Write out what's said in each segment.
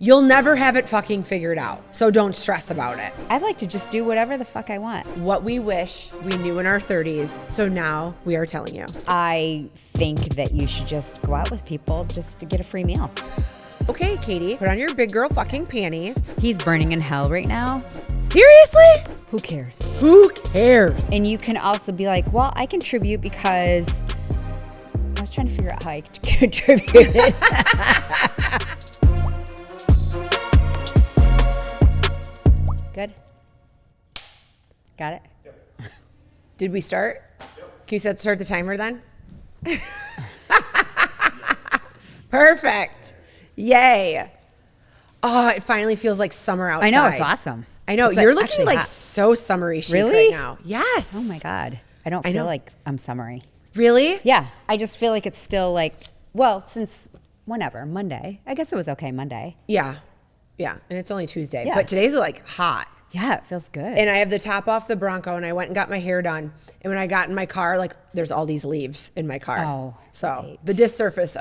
You'll never have it fucking figured out. So don't stress about it. I'd like to just do whatever the fuck I want. What we wish we knew in our 30s. So now we are telling you. I think that you should just go out with people just to get a free meal. Okay, Katie, put on your big girl fucking panties. He's burning in hell right now. Seriously? Who cares? Who cares? And you can also be like, well, I contribute because I was trying to figure out how I contributed. Good? Got it? Yep. Did we start? Yep. Can you start the timer then? Perfect. Yay. Oh, it finally feels like summer outside. I know, it's awesome. I know. It's You're looking like hot. so summery chic Really? right now. Yes. Oh my God. I don't feel like I'm summery. Really? Yeah. I just feel like it's still like, well, since whenever, Monday. I guess it was okay Monday. Yeah. Yeah. And it's only Tuesday. Yeah. But today's like hot. Yeah, it feels good. And I have the top off the Bronco and I went and got my hair done. And when I got in my car, like there's all these leaves in my car. Oh, so right. the disservice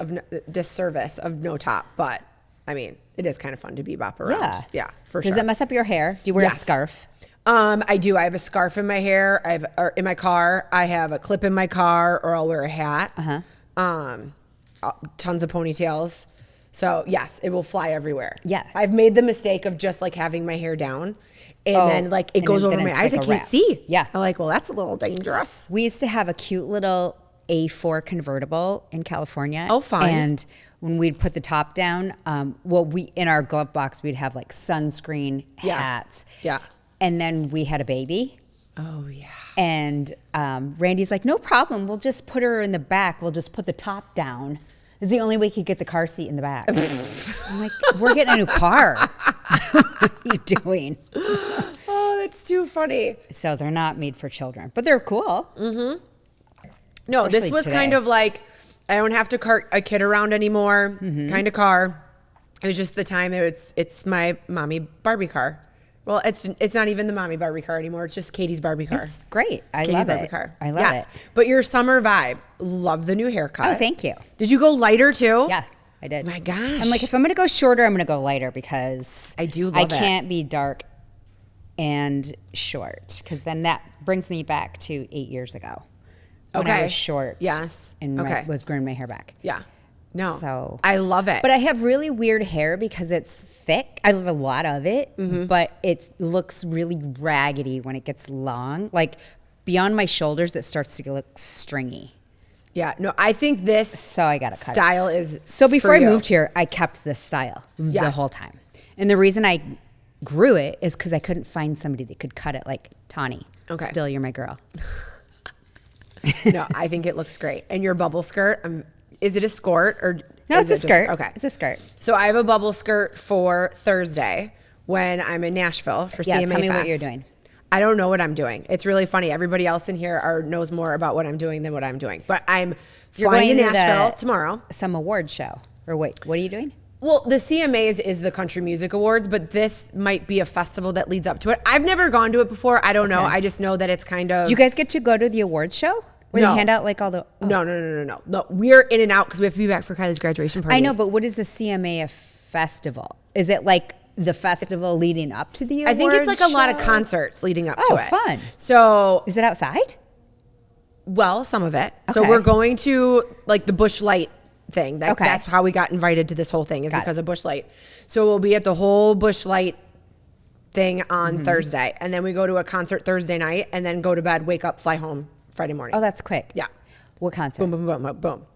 of no top. But I mean, it is kind of fun to bebop around. Yeah. Yeah, for sure. Does it mess up your hair? Do you wear a scarf? I do. I have a scarf in my hair. Or in my car. I have a clip in my car, or I'll wear a hat. Tons of ponytails. So yes, it will fly everywhere. Yeah. I've made the mistake of just like having my hair down, and then like it goes over my eyes. Like I can't see. Yeah. I'm like, well, that's a little dangerous. We used to have a cute little A4 convertible in California. Oh, fun. And when we'd put the top down, we in our glove box, we'd have like sunscreen hats. Yeah. And then we had a baby. Oh, yeah. And Randy's like, no problem. We'll just put her in the back. We'll just put the top down. It's the only way he could get the car seat in the back. I'm like, we're getting a new car. What are you doing? Oh, that's too funny. So they're not made for children, but they're cool. Mm-hmm. No, Especially this was today. kind of like, I don't have to cart a kid around anymore kind of car. It was just the time it's my mommy Barbie car. Well, it's not even the mommy Barbie car anymore. It's just Katie's Barbie car. It's great. I Katie's love Barbie it. car. I love it. But your summer vibe, love the new haircut. Oh, thank you. Did you go lighter too? Yeah, I did. My gosh. I'm like, if I'm going to go shorter, I'm going to go lighter because I do love I it. can't be dark and short because then that brings me back to 8 years ago when I was short. Yes. And was growing my hair back. Yeah. No. So I love it. But I have really weird hair because it's thick. I have a lot of it, but it looks really raggedy when it gets long. Like beyond my shoulders, it starts to look stringy. Yeah. No, I think this So I got to cut style is So before for I you. moved here, I kept this style the Yes. whole time. And the reason I grew it is because I couldn't find somebody that could cut it like Tawny. Okay. Still, you're my girl. No, I think it looks great. And your bubble skirt, is it a skirt or? No, is it's a it skirt. Okay. It's a skirt. So I have a bubble skirt for Thursday when I'm in Nashville for CMA Fest. Tell me what you're doing. I don't know what I'm doing. It's really funny. Everybody else in here knows more about what I'm doing than what I'm doing. But I'm flying to Nashville tomorrow. Some award show. Or wait, what are you doing? Well, the CMAs is the Country Music Awards, but this might be a festival that leads up to it. I've never gone to it before. I don't know. I just know that it's kind of... Do you guys get to go to the award show? Where No. they hand out like all the... Oh. No. We're in and out because we have to be back for Kylie's graduation party. I know, but what is the CMA festival? Is it like the festival leading up to the award I think it's like a lot of show? concerts leading up to Oh, it. fun. So, Is it outside? well, some of it. So Okay. we're going to like the Busch Light thing. Okay. That's how we got invited to this whole thing is Got because it. of Busch Light. So we'll be at the whole Busch Light thing on Mm-hmm. Thursday. And then we go to a concert Thursday night and then go to bed, wake up, fly home Friday morning. Oh, that's quick. Yeah. What concert? Boom, boom, boom, boom, boom.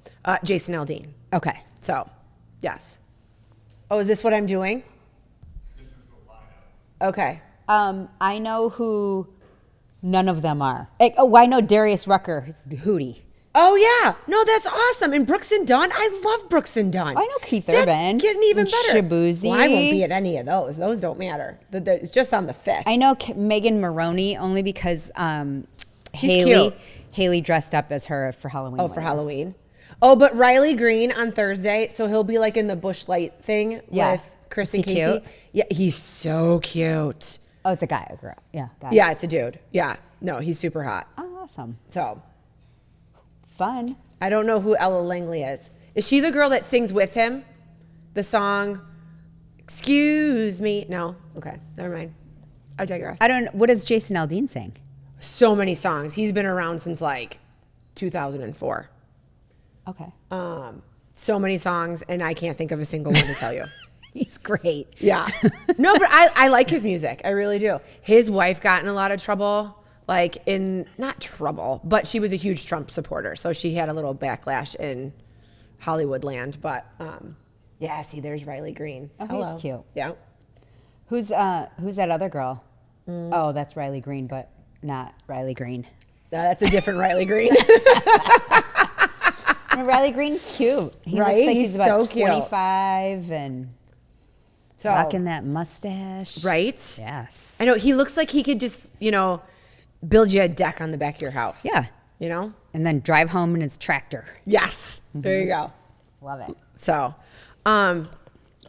Jason Aldean. Okay. So, yes. Oh, is this what I'm doing? This is the lineup. Okay. I know who none of them are. I know Darius Rucker. It's Hootie. Oh, yeah. No, that's awesome. And Brooks and Dunn. I love Brooks and Dunn. I know Keith That's Urban. getting even And better. Shabuzi. Well, I won't be at any of those. Those don't matter. It's just on the 5th. I know Megan Maroney only because She's cute. Haley dressed up as her for Halloween. Oh, for Halloween. Oh, but Riley Green on Thursday. So he'll be like in the Busch Light thing with Chris and Is he Casey. cute? Yeah, he's so cute. Oh, it's a guy, a girl. Yeah, got it. Yeah, it's a dude. Yeah. No, he's super hot. Oh, awesome. So Fun. I don't know who Ella Langley is. Is she the girl that sings with him? The song Excuse me. No. Okay. Never mind. I digress. What does Jason Aldean sing? So many songs. He's been around since like 2004. Okay. So many songs, and I can't think of a single one to tell you. He's great. Yeah. No, but I like his music. I really do. His wife got in a lot of trouble, not trouble, but she was a huge Trump supporter. So she had a little backlash in Hollywood land. But yeah, see, there's Riley Green. Oh, Hello. he's cute. Yeah. Who's that other girl? Oh, that's Riley Green, but not Riley Green. That's a different Riley Green. Riley Green's cute. He Right? looks like He's he's about so cute. 25 and So, rocking that mustache. right? Yes. I know. He looks like he could just, build you a deck on the back of your house. Yeah. And then drive home in his tractor. Yes. There you go. Love it. So,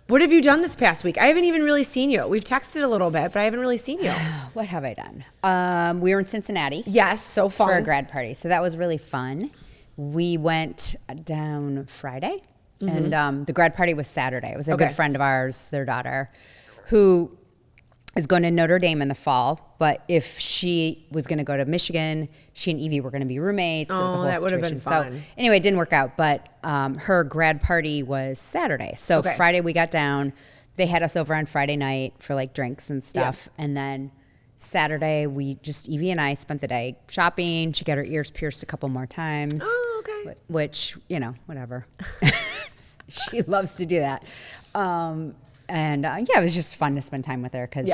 what have you done this past week? I haven't even really seen you. We've texted a little bit, but I haven't really seen you. What have I done? We were in Cincinnati. Yes, so fun. For a grad party. So that was really fun. We went down Friday, and the grad party was Saturday. It was a good friend of ours, their daughter, who is going to Notre Dame in the fall. But if she was going to go to Michigan, she and Evie were going to be roommates. It was a whole that would have been situation. fun. So anyway, it didn't work out. But her grad party was Saturday. So Friday we got down. They had us over on Friday night for like drinks and stuff. Yeah. And then Saturday, Evie and I spent the day shopping. She got her ears pierced a couple more times. Oh, okay. Which, whatever. She loves to do that. It was just fun to spend time with her because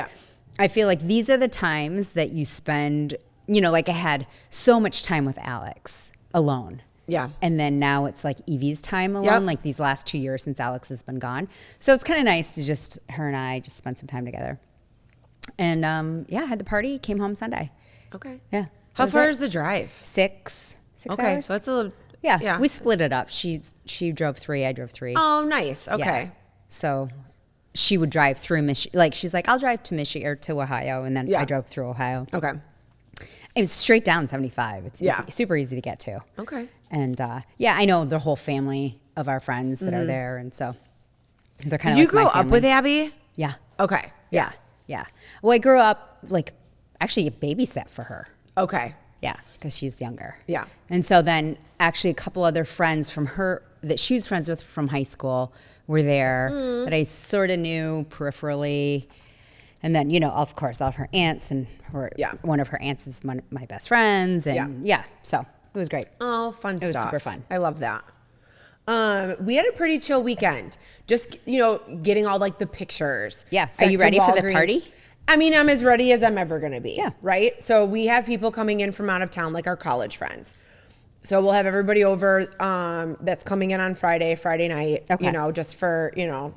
I feel like these are the times that you spend, like I had so much time with Alex alone. Yeah. And then now it's like Evie's time alone, like these last 2 years since Alex has been gone. So it's kind of nice to her and I just spend some time together. And had the party, came home Sunday. Okay. Yeah. How far is the drive? 6 okay, hours. so that's a little. Yeah. We split it up. She drove 3, I drove 3. Oh, nice. Okay. Yeah. So she would drive through Michigan. Like she's like, I'll drive to Michigan or to Ohio, and then I drove through Ohio. Okay. It was straight down 75. It's easy, super easy to get to. Okay. And I know the whole family of our friends that are there, and so they're kind of. Did you like my grow up family. with Abby? Yeah. Okay. Yeah. Well, I grew up actually babysat for her. Okay. Yeah, because she's younger. Yeah. And so then actually a couple other friends from her that she was friends with from high school were there that I sort of knew peripherally. And then, of course, all of her aunts and one of her aunts is my best friends. And so it was great. Oh, fun stuff. It was super fun. I love that. We had a pretty chill weekend. Just, getting all the pictures. Yeah. Are you ready for the party? I mean, I'm as ready as I'm ever going to be. Yeah. Right? So we have people coming in from out of town, like our college friends. So we'll have everybody over that's coming in on Friday night, just for,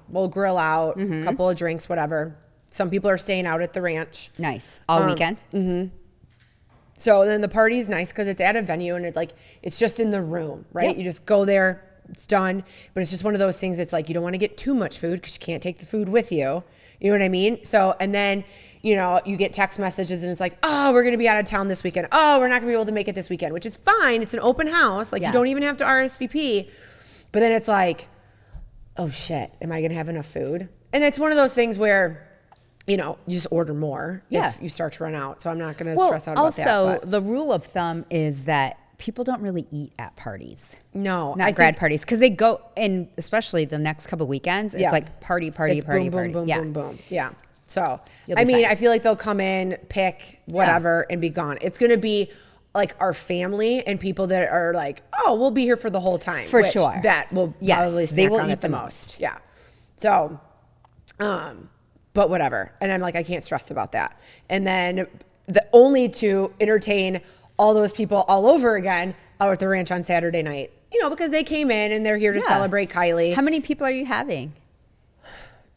we'll grill out, a couple of drinks, whatever. Some people are staying out at the ranch. Nice. All weekend? Mm-hmm. So then the party's nice because it's at a venue and it's just in the room, right? Yep. You just go there, it's done. But it's just one of those things. It's like you don't want to get too much food because you can't take the food with you. You know what I mean? So, and then, you get text messages and it's like, oh, we're going to be out of town this weekend. Oh, we're not going to be able to make it this weekend, which is fine. It's an open house. You don't even have to RSVP. But then it's like, oh shit, am I going to have enough food? And it's one of those things where, you just order more if you start to run out. So I'm not going to stress out about that. Also, the rule of thumb is that people don't really eat at parties. No. Not grad parties. Because they go, and especially the next couple weekends, it's like party. Boom, boom, boom. Yeah. So, fine. I feel like they'll come in, pick whatever, and be gone. It's going to be our family and people that are like, oh, we'll be here for the whole time. For sure. That will probably snack on it the most. Yeah. So, but whatever. And I'm like, I can't stress about that. And then only to entertain all those people all over again out at the ranch on Saturday night, because they came in and they're here to celebrate Kylie. How many people are you having?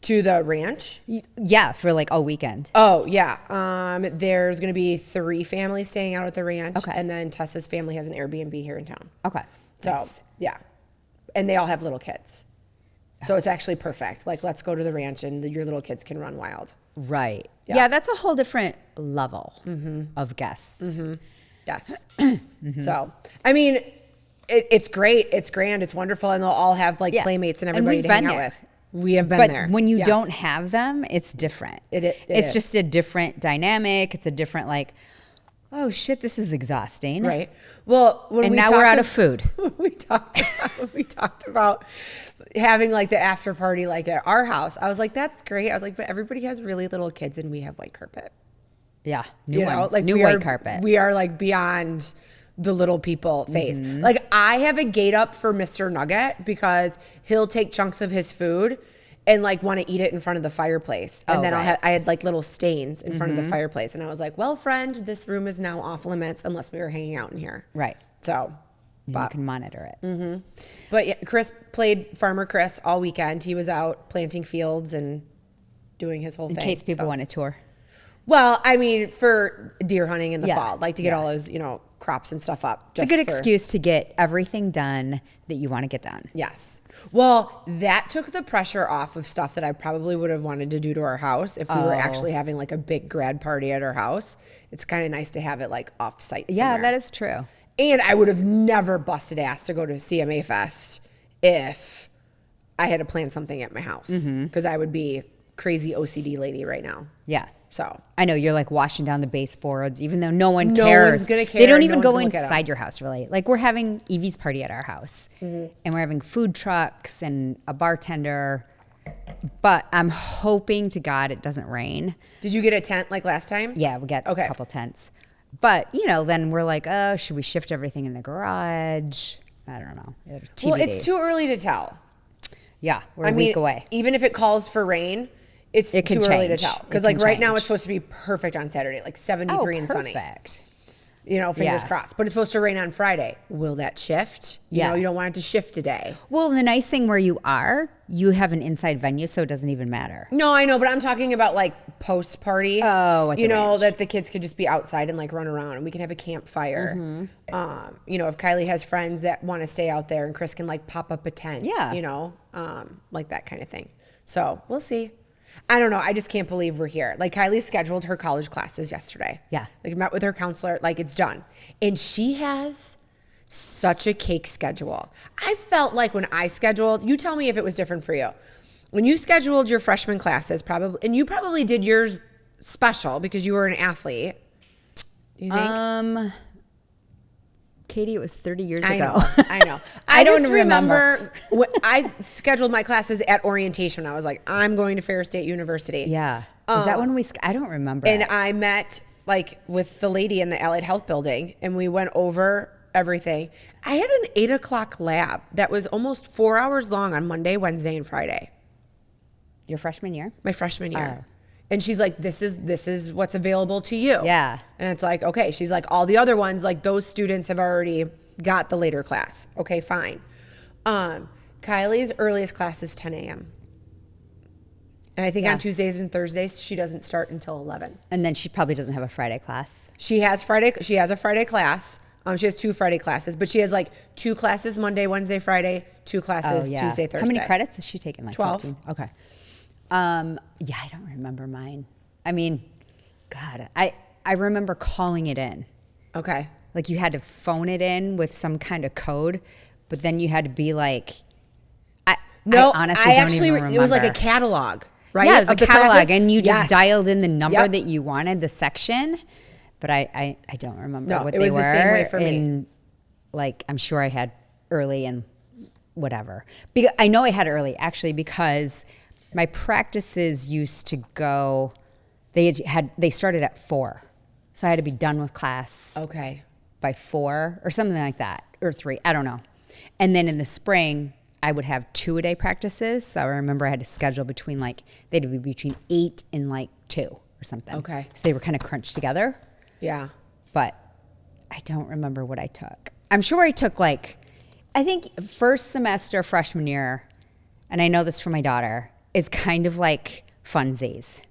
To the ranch? Yeah, for all weekend. Oh, yeah. There's going to be 3 families staying out at the ranch. Okay. And then Tessa's family has an Airbnb here in town. Okay. So, nice. Yeah. And they all have little kids. So it's actually perfect. Let's go to the ranch and your little kids can run wild. Right. Yeah, that's a whole different level of guests. Mm-hmm. Yes. So, I mean, it's great. It's grand. It's wonderful. And they'll all have playmates and everybody to hang out with. We have been but there. when you Yes. don't have them, it's different. It it's is. just a different dynamic. It's a different like, oh shit, this is exhausting. Right. Well, And now we're out of food. We talked about having like the after party like at our house. I was like, that's great. I was like, but everybody has really little kids and we have white carpet. Yeah, new ones, like new white carpet. We are like beyond the little people phase. Like I have a gate up for Mr. Nugget because he'll take chunks of his food and like want to eat it in front of the fireplace. And then I had like little stains in front of the fireplace. And I was like, well, friend, this room is now off limits unless we were hanging out in here. Right. So, You can monitor it. but yeah, Chris played Farmer Chris all weekend. He was out planting fields and doing his whole In thing. case people So- want a tour. Well, I mean, for deer hunting in the Yeah. fall, like to get all those, crops and stuff up. It's a good excuse to get everything done that you want to get done. Yes. Well, that took the pressure off of stuff that I probably would have wanted to do to our house if we were actually having like a big grad party at our house. It's kind of nice to have it like off site. Yeah, somewhere. that is true. And I would have never busted ass to go to CMA Fest if I had to plan something at my house because I would be crazy OCD lady right now. Yeah. So I know you're like washing down the baseboards, even though no one No cares. one's gonna care. They don't No even one's go gonna look at 'em. inside your house, really. Like we're having Evie's party at our house, and we're having food trucks and a bartender. But I'm hoping to God it doesn't rain. did you get a tent like last time? Yeah, we got Okay. a couple tents. But then we're like, oh, should we shift everything in the garage? I don't know. TBD. Well, it's too early to tell. Yeah, we're a week away. Even if it calls for rain, it's It too can early to change. tell. It Because can like right now change. it's supposed to be perfect on Saturday, like 73 and sunny. Perfect. Fingers Yeah. crossed. But it's supposed to rain on Friday. Will that shift? Yeah. You don't want it to shift today. Well, the nice thing where you have an inside venue, so it doesn't even matter. No, I know, but I'm talking about like post party. Oh, at the ranch. that the kids could just be outside and like run around and we can have a campfire. If Kylie has friends that want to stay out there and Chris can like pop up a tent. Yeah. Like that kind of thing. So we'll see. I don't know. I just can't believe we're here. Like Kylie scheduled her college classes yesterday. Yeah. Like met with her counselor. Like it's done. And she has such a cake schedule. I felt like when I scheduled, you tell me if it was different for you. When you scheduled your freshman classes, and you probably did yours special because you were an athlete. Do you think? Katie, it was 30 years I ago. know. I know. I don't just remember. when I scheduled my classes at orientation. I was like, I'm going to Ferris State University. Yeah. Is that when I don't remember. And I met like with the lady in the Allied Health building and we went over everything. I had an 8 o'clock lab that was almost 4 hours long on Monday, Wednesday, and Friday. Your freshman year? My freshman year. Oh. And she's like, this is what's available to you. Yeah. And it's like, okay. She's like, all the other ones, like those students have already got the later class. Okay, fine. Kylie's earliest class is 10 a.m. And I think Yeah. on Tuesdays and Thursdays, she doesn't start until 11. And then she probably doesn't have a Friday class. She has a Friday class. She has 2 Friday classes, but she has like 2 classes Monday, Wednesday, Friday, 2 classes Tuesday, Thursday. How many credits is she taking? Like 12. 14? Okay. Yeah, I don't remember mine. I mean, God, I remember calling it in. Okay. Like you had to phone it in with some kind of code, but then you had to be like, I honestly don't even remember. It was like a catalog, right? Yeah, it was Of a the catalog, classes? and you just Yes. dialed in the number Yep. that you wanted, the section. But I don't remember No, what it they was were. the same way for me. And like, I'm sure I had early and whatever. Because I know I had early actually because my practices used to go. They started at 4, so I had to be done with class Okay. by 4 or something like that, or 3. I don't know. And then in the spring, I would have 2-a-day practices. So I remember I had to schedule between they'd be between 8 and 2 or something. Okay. So they were kind of crunched together. Yeah. But I don't remember what I took. I'm sure I took I think first semester freshman year, and I know this from my daughter, is kind of like funsies.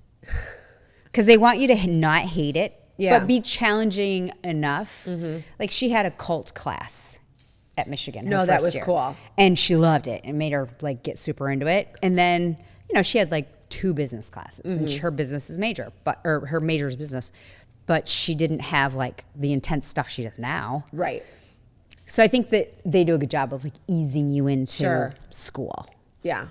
Because they want you to not hate it, Yeah. but be challenging enough. Like she had a cult class at Michigan. her No, that first was year. cool. And she loved it and made her get super into it. And then, she had 2 business classes and her business is major, or her major is business, but she didn't have the intense stuff she does now. Right. So I think that they do a good job of easing you into Sure. school. Yeah.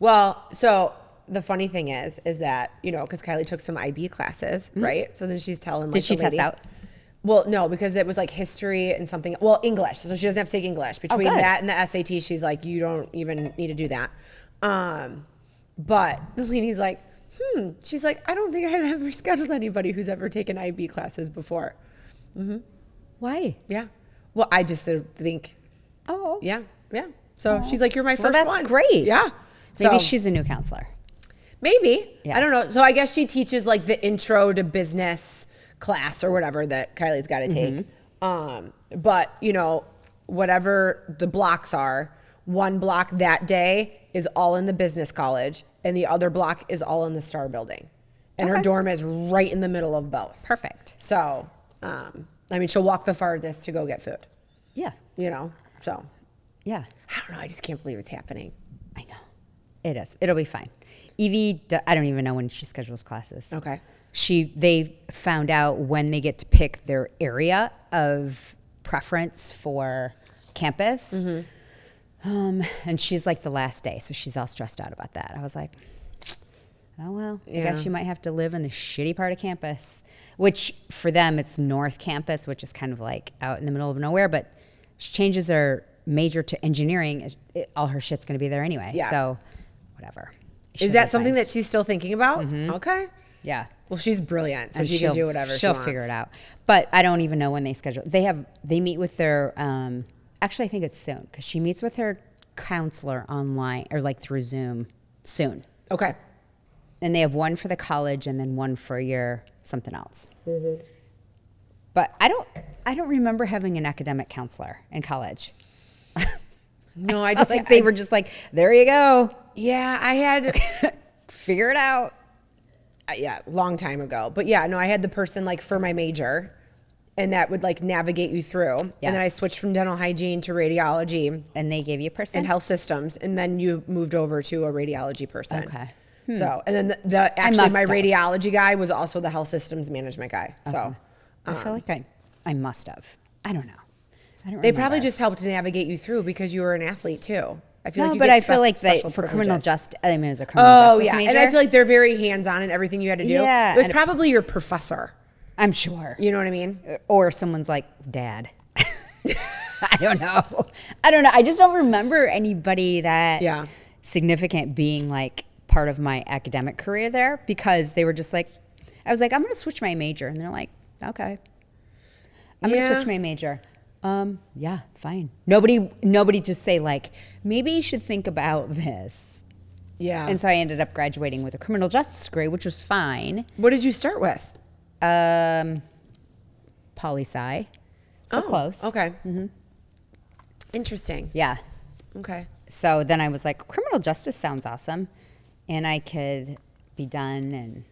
Well, so the funny thing is that, because Kylie took some IB classes, right? So then she's telling, like, Did she the test lady, out? Well, no, because it was like history and something. Well, English. So she doesn't have to take English. Between good. that and the SAT, she's like, you don't even need to do that. But the lady's like, She's like, I don't think I've ever scheduled anybody who's ever taken IB classes before. Why? Yeah. Well, I just think. Oh. Yeah. Yeah. So she's like, you're my first Well, that's one. great. Yeah. Maybe So- she's a new counselor. Maybe. Yeah. I don't know. So I guess she teaches like the intro to business class or whatever that Kylie's got to take. But, whatever the blocks are, one block that day is all in the business college and the other block is all in the Star building. And her Okay. dorm is right in the middle of both. Perfect. So, she'll walk the farthest to go get food, Yeah. So Yeah. I don't know. I just can't believe it's happening. I know. It is. It'll be fine. Evie, I don't even know when she schedules classes. Okay. They found out when they get to pick their area of preference for campus. And she's like the last day, so she's all stressed out about that. I was like, oh, well, I guess you might have to live in the shitty part of campus, which for them, it's North Campus, which is kind of like out in the middle of nowhere. But she changes her major to engineering. All her shit's going to be there anyway. Yeah. So whatever. Is that something that she's still thinking about? Okay. Yeah. Well, she's brilliant, so And she can do whatever she she'll wants. figure it out. But I don't even know when they schedule. They meet with their actually I think it's soon because she meets with her counselor online or like through Zoom soon. Okay. And they have one for the college and then one for your something else. But I don't remember having an academic counselor in college. No, I I just was like they were just like, there you go. Yeah, I had Figure it out. long time ago. But yeah, no, I had the person like for my major and that would like navigate you through. Yeah. And then I switched from dental hygiene to radiology And they gave you a person. and health systems. And then you moved over to a radiology person. Okay. So, and then actually must my have. radiology guy was also the health systems management guy. So I feel like I must have. I don't know. I don't they probably remember. just helped navigate you through because you were an athlete too. I feel No, like you but get I feel like special for criminal privileges. justice, I mean, it was a criminal Oh justice yeah, major. and I feel like they're very hands-on in everything you had to do. Yeah, it was and- probably your professor. I'm sure. You know what I mean? Or someone's like, Dad. I don't know. I just don't remember anybody that significant being like part of my academic career there because they were just like, I was like, I'm going to switch my major. And they're like, okay. I'm going to switch my major. Yeah, fine. Nobody just say like, maybe you should think about this. Yeah. And so I ended up graduating with a criminal justice degree, which was fine. What did you start with? Poli-sci. So close. Okay. Interesting. Yeah. Okay. So then I was like, criminal justice sounds awesome. And I could be done and,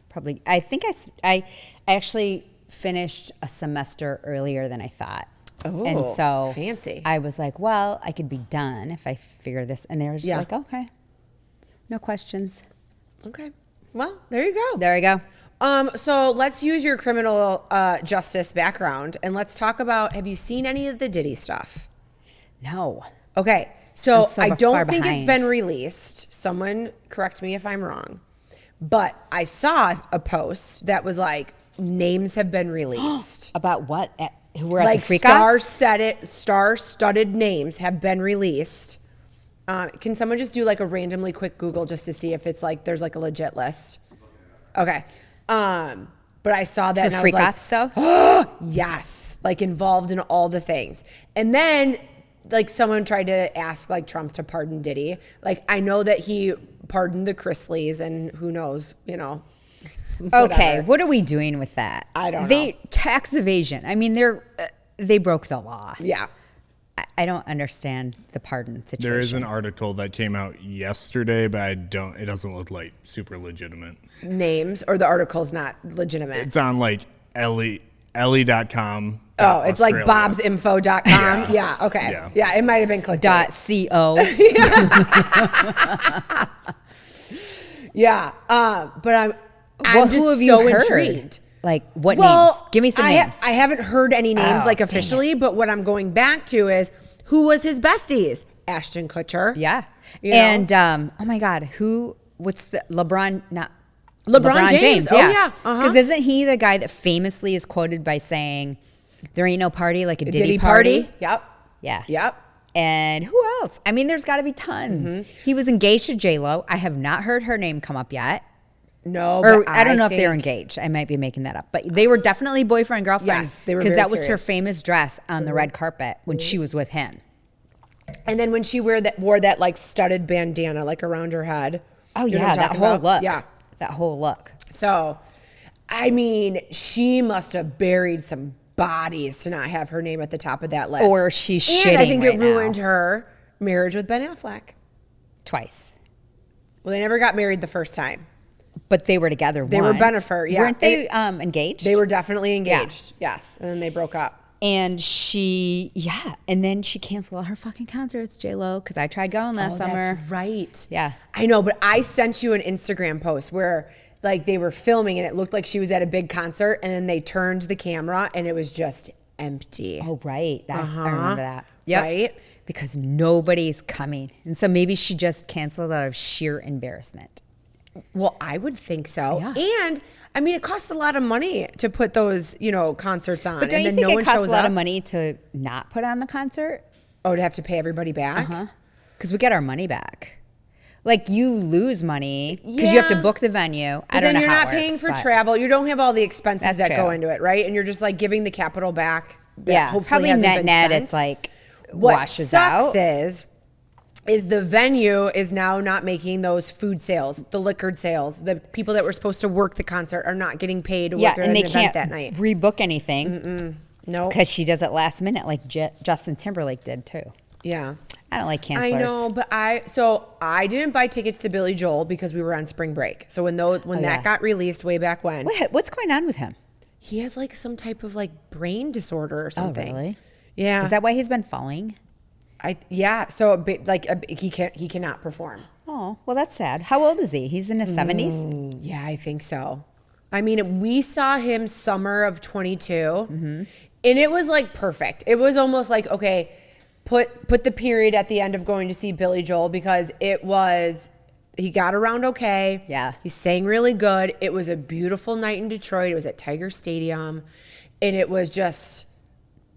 probably, I think I actually finished a semester earlier than I thought. Oh, and so fancy. I was like, well, I could be done if I figure this. And they were just like, okay, no questions. Okay. Well, there you go. There we go. So let's use your criminal justice background and let's talk about, have you seen any of the Diddy stuff? No. Okay. So I'm I far don't think it's behind. been released. Someone correct me if I'm wrong. But I saw a post that was like, names have been released. About what? Who were at Like the freak-offs? star-studded names have been released. Can someone just do like a randomly quick Google just to see if it's like, there's like a legit list? Okay. But I saw that For and I was like, freak-offs though? yes, like involved in all the things. And then like someone tried to ask like Trump to pardon Diddy. Like I know that he pardoned the Chrisleys and who knows, Okay, whatever. what are we doing with that? I don't know. Tax evasion. I mean, they broke the law. Yeah. I don't understand the pardon situation. There is an article that came out yesterday, but it doesn't look like super legitimate. Names or the article's not legitimate. It's on like Ellie.com. Oh, it's like bobsinfo.com. Yeah. Okay. Yeah. Yeah. It might have been clickbait. .co. Yeah. But I'm Well, just who have so you heard? intrigued. Like what names? Give me some names. I haven't heard any names Oh, like dang officially, but what I'm going back to is who was his besties? Ashton Kutcher. Yeah. You know? And oh my God, what's the LeBron? Not LeBron James. Oh, yeah. Because isn't he the guy that famously is quoted by saying, "There ain't no party like a Diddy party"? Yep. Yeah. Yep. And who else? I mean, there's got to be tons. He was engaged to J-Lo. I have not heard her name come up yet. No, Or but I don't know if they're think- engaged. I might be making that up. But they were definitely boyfriend, girlfriend. Yes, they were Because very that was her serious. famous dress on the red carpet when she was with him. And then when she wore that like studded bandana like around her head. Oh, You know yeah, what I'm that talking whole about? look. Yeah. That whole look. So, I mean, she must have buried some bodies to not have her name at the top of that list. Or she's shitting And I think right it ruined now. her marriage with Ben Affleck. Twice. Well, they never got married the first time. But they were together They were once. Bennifer, yeah. Weren't they engaged? They were definitely engaged. Yes. And then they broke up. And and then she canceled all her fucking concerts, J-Lo, because I tried going last summer. That's right. Yeah. I know, but I sent you an Instagram post where like they were filming and it looked like she was at a big concert and then they turned the camera and it was just empty. Oh, right. I remember that. Yep. Right? Because nobody's coming. And so maybe she just canceled out of sheer embarrassment. Well, I would think so. Yeah. And I mean, it costs a lot of money to put those, concerts on. But don't and you then think no it one costs a shows lot up. of money to not put on the concert? Oh, to have to pay everybody back? Because we get our money back. Like you lose money because you have to Yeah. book the venue. But I don't then know you're how not it paying works, for but- travel. You don't have all the expenses That's that go true. into it, right? And you're just like giving the capital back. That Yeah, hopefully probably hasn't been net spent. it's like What washes sucks out. is the venue is now not making those food sales, the liquored sales. The people that were supposed to work the concert are not getting paid to Yeah, work at and an they event can't that night. rebook anything No. because she does it last minute, like Justin Timberlake did too. Yeah. I don't like cancelers. I know, but I didn't buy tickets to Billy Joel because we were on spring break. So when that yeah. got released way back when, What's going on with him? he has like some type of like brain disorder or something. Oh, really? Yeah. Is that why he's been falling? So he cannot perform. Oh, well, that's sad. How old is he? He's in his 70s? Yeah, I think so. I mean, we saw him summer of 22, and it was like perfect. It was almost like, okay, put the period at the end of going to see Billy Joel because he got around okay. Yeah. He sang really good. It was a beautiful night in Detroit. It was at Tiger Stadium, and it was just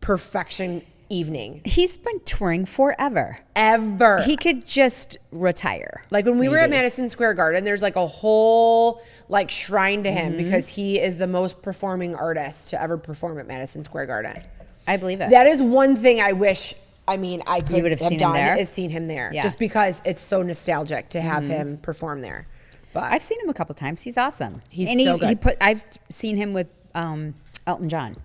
perfection evening. He's been touring forever. Ever. He could just retire. Like when we were at maybe. Madison Square Garden, there's like a whole like shrine to him because he is the most performing artist to ever perform at Madison Square Garden. I believe it. That is one thing I wish. I mean, I could would have have seen him done there? is seen him there, Yeah. just because it's so nostalgic to have him perform there. But I've seen him a couple times. He's awesome. He's and so good. I've seen him with Elton John.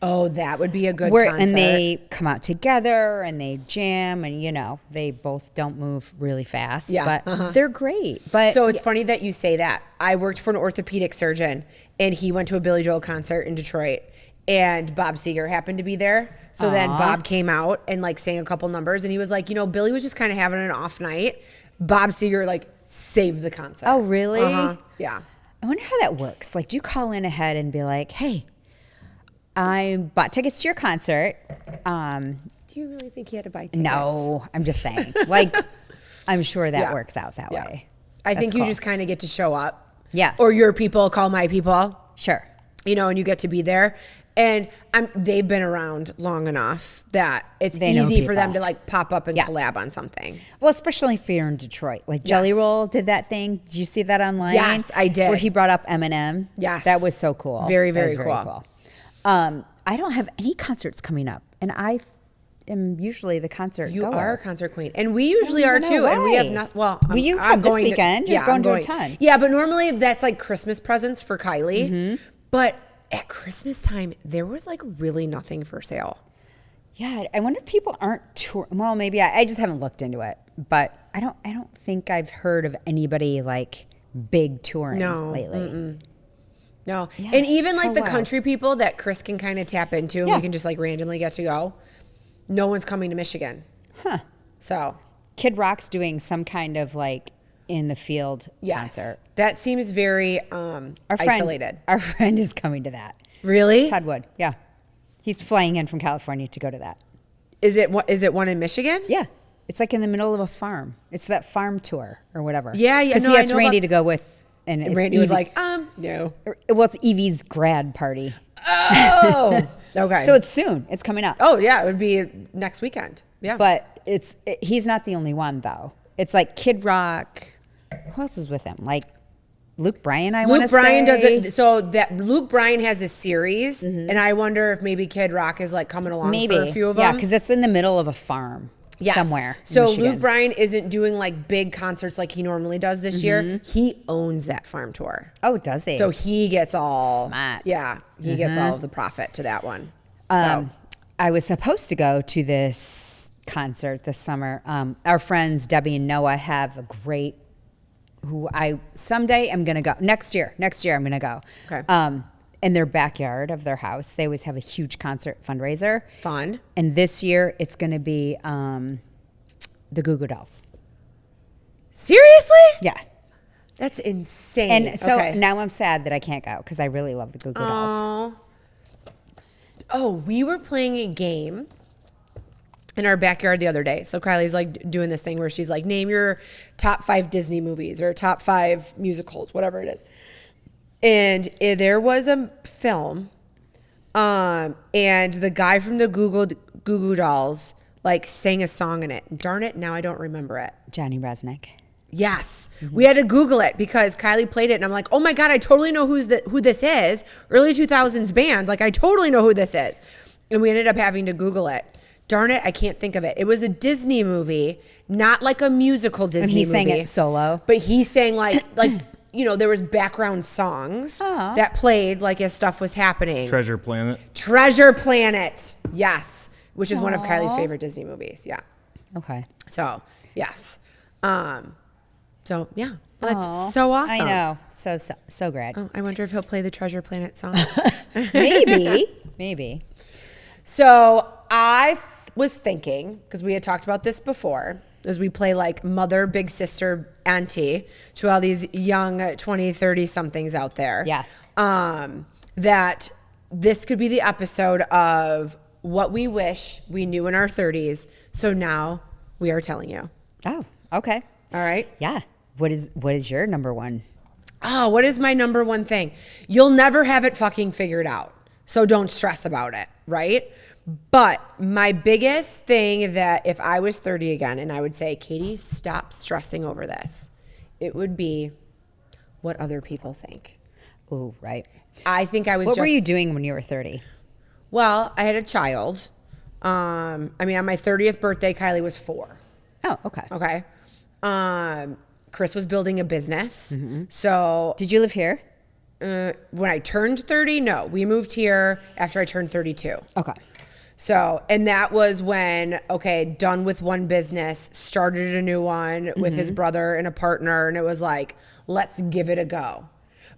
oh, that would be a good Where, concert. and they come out together and they jam and they both don't move really fast. Yeah, But they're great. But So it's funny that you say that. I worked for an orthopedic surgeon, and he went to a Billy Joel concert in Detroit, and Bob Seger happened to be there. So then Bob came out and like sang a couple numbers, and he was like, Billy was just kind of having an off night. Bob Seger like saved the concert. Oh, really? Yeah. I wonder how that works. Like, do you call in ahead and be like, hey, I bought tickets to your concert. Do you really think he had to buy tickets? No, I'm just saying. Like, I'm sure that Yeah. works out that Yeah. way. I think That's you cool. just kind of get to show up. Yeah. Or your people call my people. Sure. And you get to be there. And they've been around long enough that it's They know easy for them people. to like pop up and Yeah. collab on something. Well, especially if you're in Detroit. Like Jelly Roll did that thing. Did you see that online? Yes, I did. Where he brought up Eminem. Yes. That was so cool. Very, That very was cool. I don't have any concerts coming up. And I am usually the concert You goer. are a concert queen, and we usually I are don't know too. And we have why. not. Well, Well, you I'm have this going weekend. You're yeah, going I'm to a going ton. Yeah, but normally that's like Christmas presents for Kylie. Mm-hmm. But at Christmas time, there was like really nothing for sale. Yeah, I wonder if people aren't touring. Well, maybe I just haven't looked into it, but I don't think I've heard of anybody like big touring lately. No, Yeah, and even like how the wild. country people that Chris can kind of tap into, and Yeah. we can just like randomly get to go. No one's coming to Michigan. Huh? So Kid Rock's doing some kind of like in the field yes, concert. that seems very isolated. Our friend is coming to that. Really? Todd Wood. Yeah, he's flying in from California to go to that. Is it one in Michigan? Yeah. It's like in the middle of a farm. It's that farm tour or whatever. Yeah. Because No, he I asked know Randy about- to go with, and Randy was like, no. well, it's Evie's grad party. Oh, okay. So it's soon. It's coming up. Oh yeah, it would be next weekend. Yeah. But he's not the only one though. It's like Kid Rock. Who else is with him? Like Luke Bryan, I want to say. Luke Bryan does it. So that Luke Bryan has a series, and I wonder if maybe Kid Rock is like coming along for a few of them. Yeah, because it's in the middle of a farm somewhere. in So Michigan. Luke Bryan isn't doing like big concerts like he normally does this year. He owns that farm tour. Oh, does he? So he gets all Smart. Yeah, he gets all of the profit to that one. So I was supposed to go to this concert this summer. Our friends Debbie and Noah have a great. Who I someday am gonna go next year. Next year I'm gonna go. Okay. In their backyard of their house, they always have a huge concert fundraiser. Fun. And this year it's gonna be the Goo Goo Dolls. Seriously? Yeah. That's insane. And so Okay. now I'm sad that I can't go because I really love the Goo Goo Dolls. Oh, we were playing a game in our backyard the other day. So Kylie's like doing this thing where she's like, name your top 5 Disney movies or top 5 musicals, whatever it is. And there was a film, and the guy from the Goo Goo Dolls like sang a song in it. Darn it, now I don't remember it. Johnny Resnick. Yes. We had to Google it because Kylie played it and I'm like, oh my God, I totally know who this is. Early 2000s bands. Like I totally know who this is. And we ended up having to Google it. Darn it, I can't think of it. It was a Disney movie, not like a musical Disney movie. And he sang it solo. But he sang like there was background songs that played like as stuff was happening. Treasure Planet. Treasure Planet. Yes. Which is one of Kylie's favorite Disney movies. Yeah. Okay. So, yes. So, yeah. Well, that's so awesome. I know. So great. Oh, I wonder if he'll play the Treasure Planet song. Maybe. So, I was thinking, because we had talked about this before, as we play like mother, big sister, auntie to all these young 20, 30 somethings out there. Yeah. That this could be the episode of what we wish we knew in our 30s. So now we are telling you. Oh, okay. All right. Yeah. What is your number one? Oh, what is my number one thing? You'll never have it fucking figured out. So don't stress about it, right? But my biggest thing that if I was 30 again and I would say, Katie, stop stressing over this, it would be what other people think. Oh, right. I think I was What were you doing when you were 30? Well, I had a child. On my 30th birthday, Kylie was 4. Oh, okay. Okay. Chris was building a business. So Did you live here? when I turned 30, no, we moved here after I turned 32. Okay. So, and that was when, done with one business, started a new one with his brother and a partner. And it was like, let's give it a go.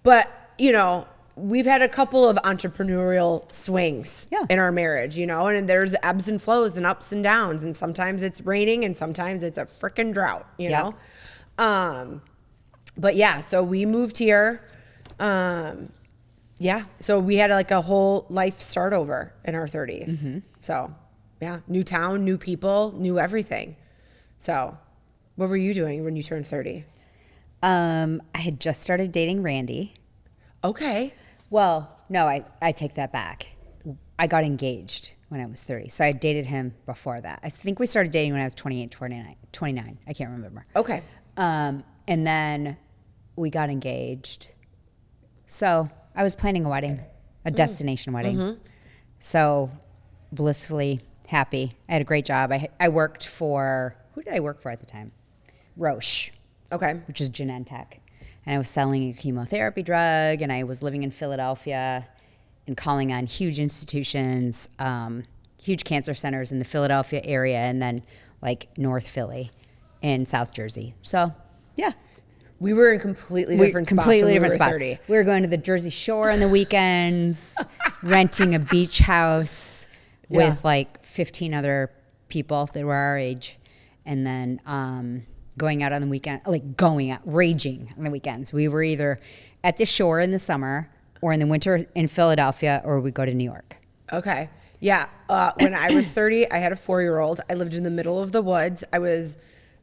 But, we've had a couple of entrepreneurial swings in our marriage, and there's ebbs and flows and ups and downs. And sometimes it's raining and sometimes it's a freaking drought, you know? But yeah, so we moved here. So we had like a whole life start over in our 30s. So yeah, new town, new people, new everything. So what were you doing when you turned 30? I had just started dating Randy. Okay. Well, no, I take that back. I got engaged when I was 30. So I dated him before that. I think we started dating when I was 28, 29. I can't remember. Okay. And then we got engaged. So I was planning a wedding, a destination wedding. So blissfully happy. I had a great job. I worked for, who did I work for at the time? Roche. Okay. Which is Genentech. And I was selling a chemotherapy drug, and I was living in Philadelphia and calling on huge institutions, huge cancer centers in the Philadelphia area, and then like North Philly and South Jersey. So, yeah. We were in completely different spots. Completely different spots. 30. We were going to the Jersey Shore on the weekends, renting a beach house with like 15 other people that were our age, and then going out on the weekend, raging on the weekends. We were either at the shore in the summer or in the winter in Philadelphia, or we go to New York. Okay. Yeah. When I was 30, I had a 4-year-old. I lived in the middle of the woods. I was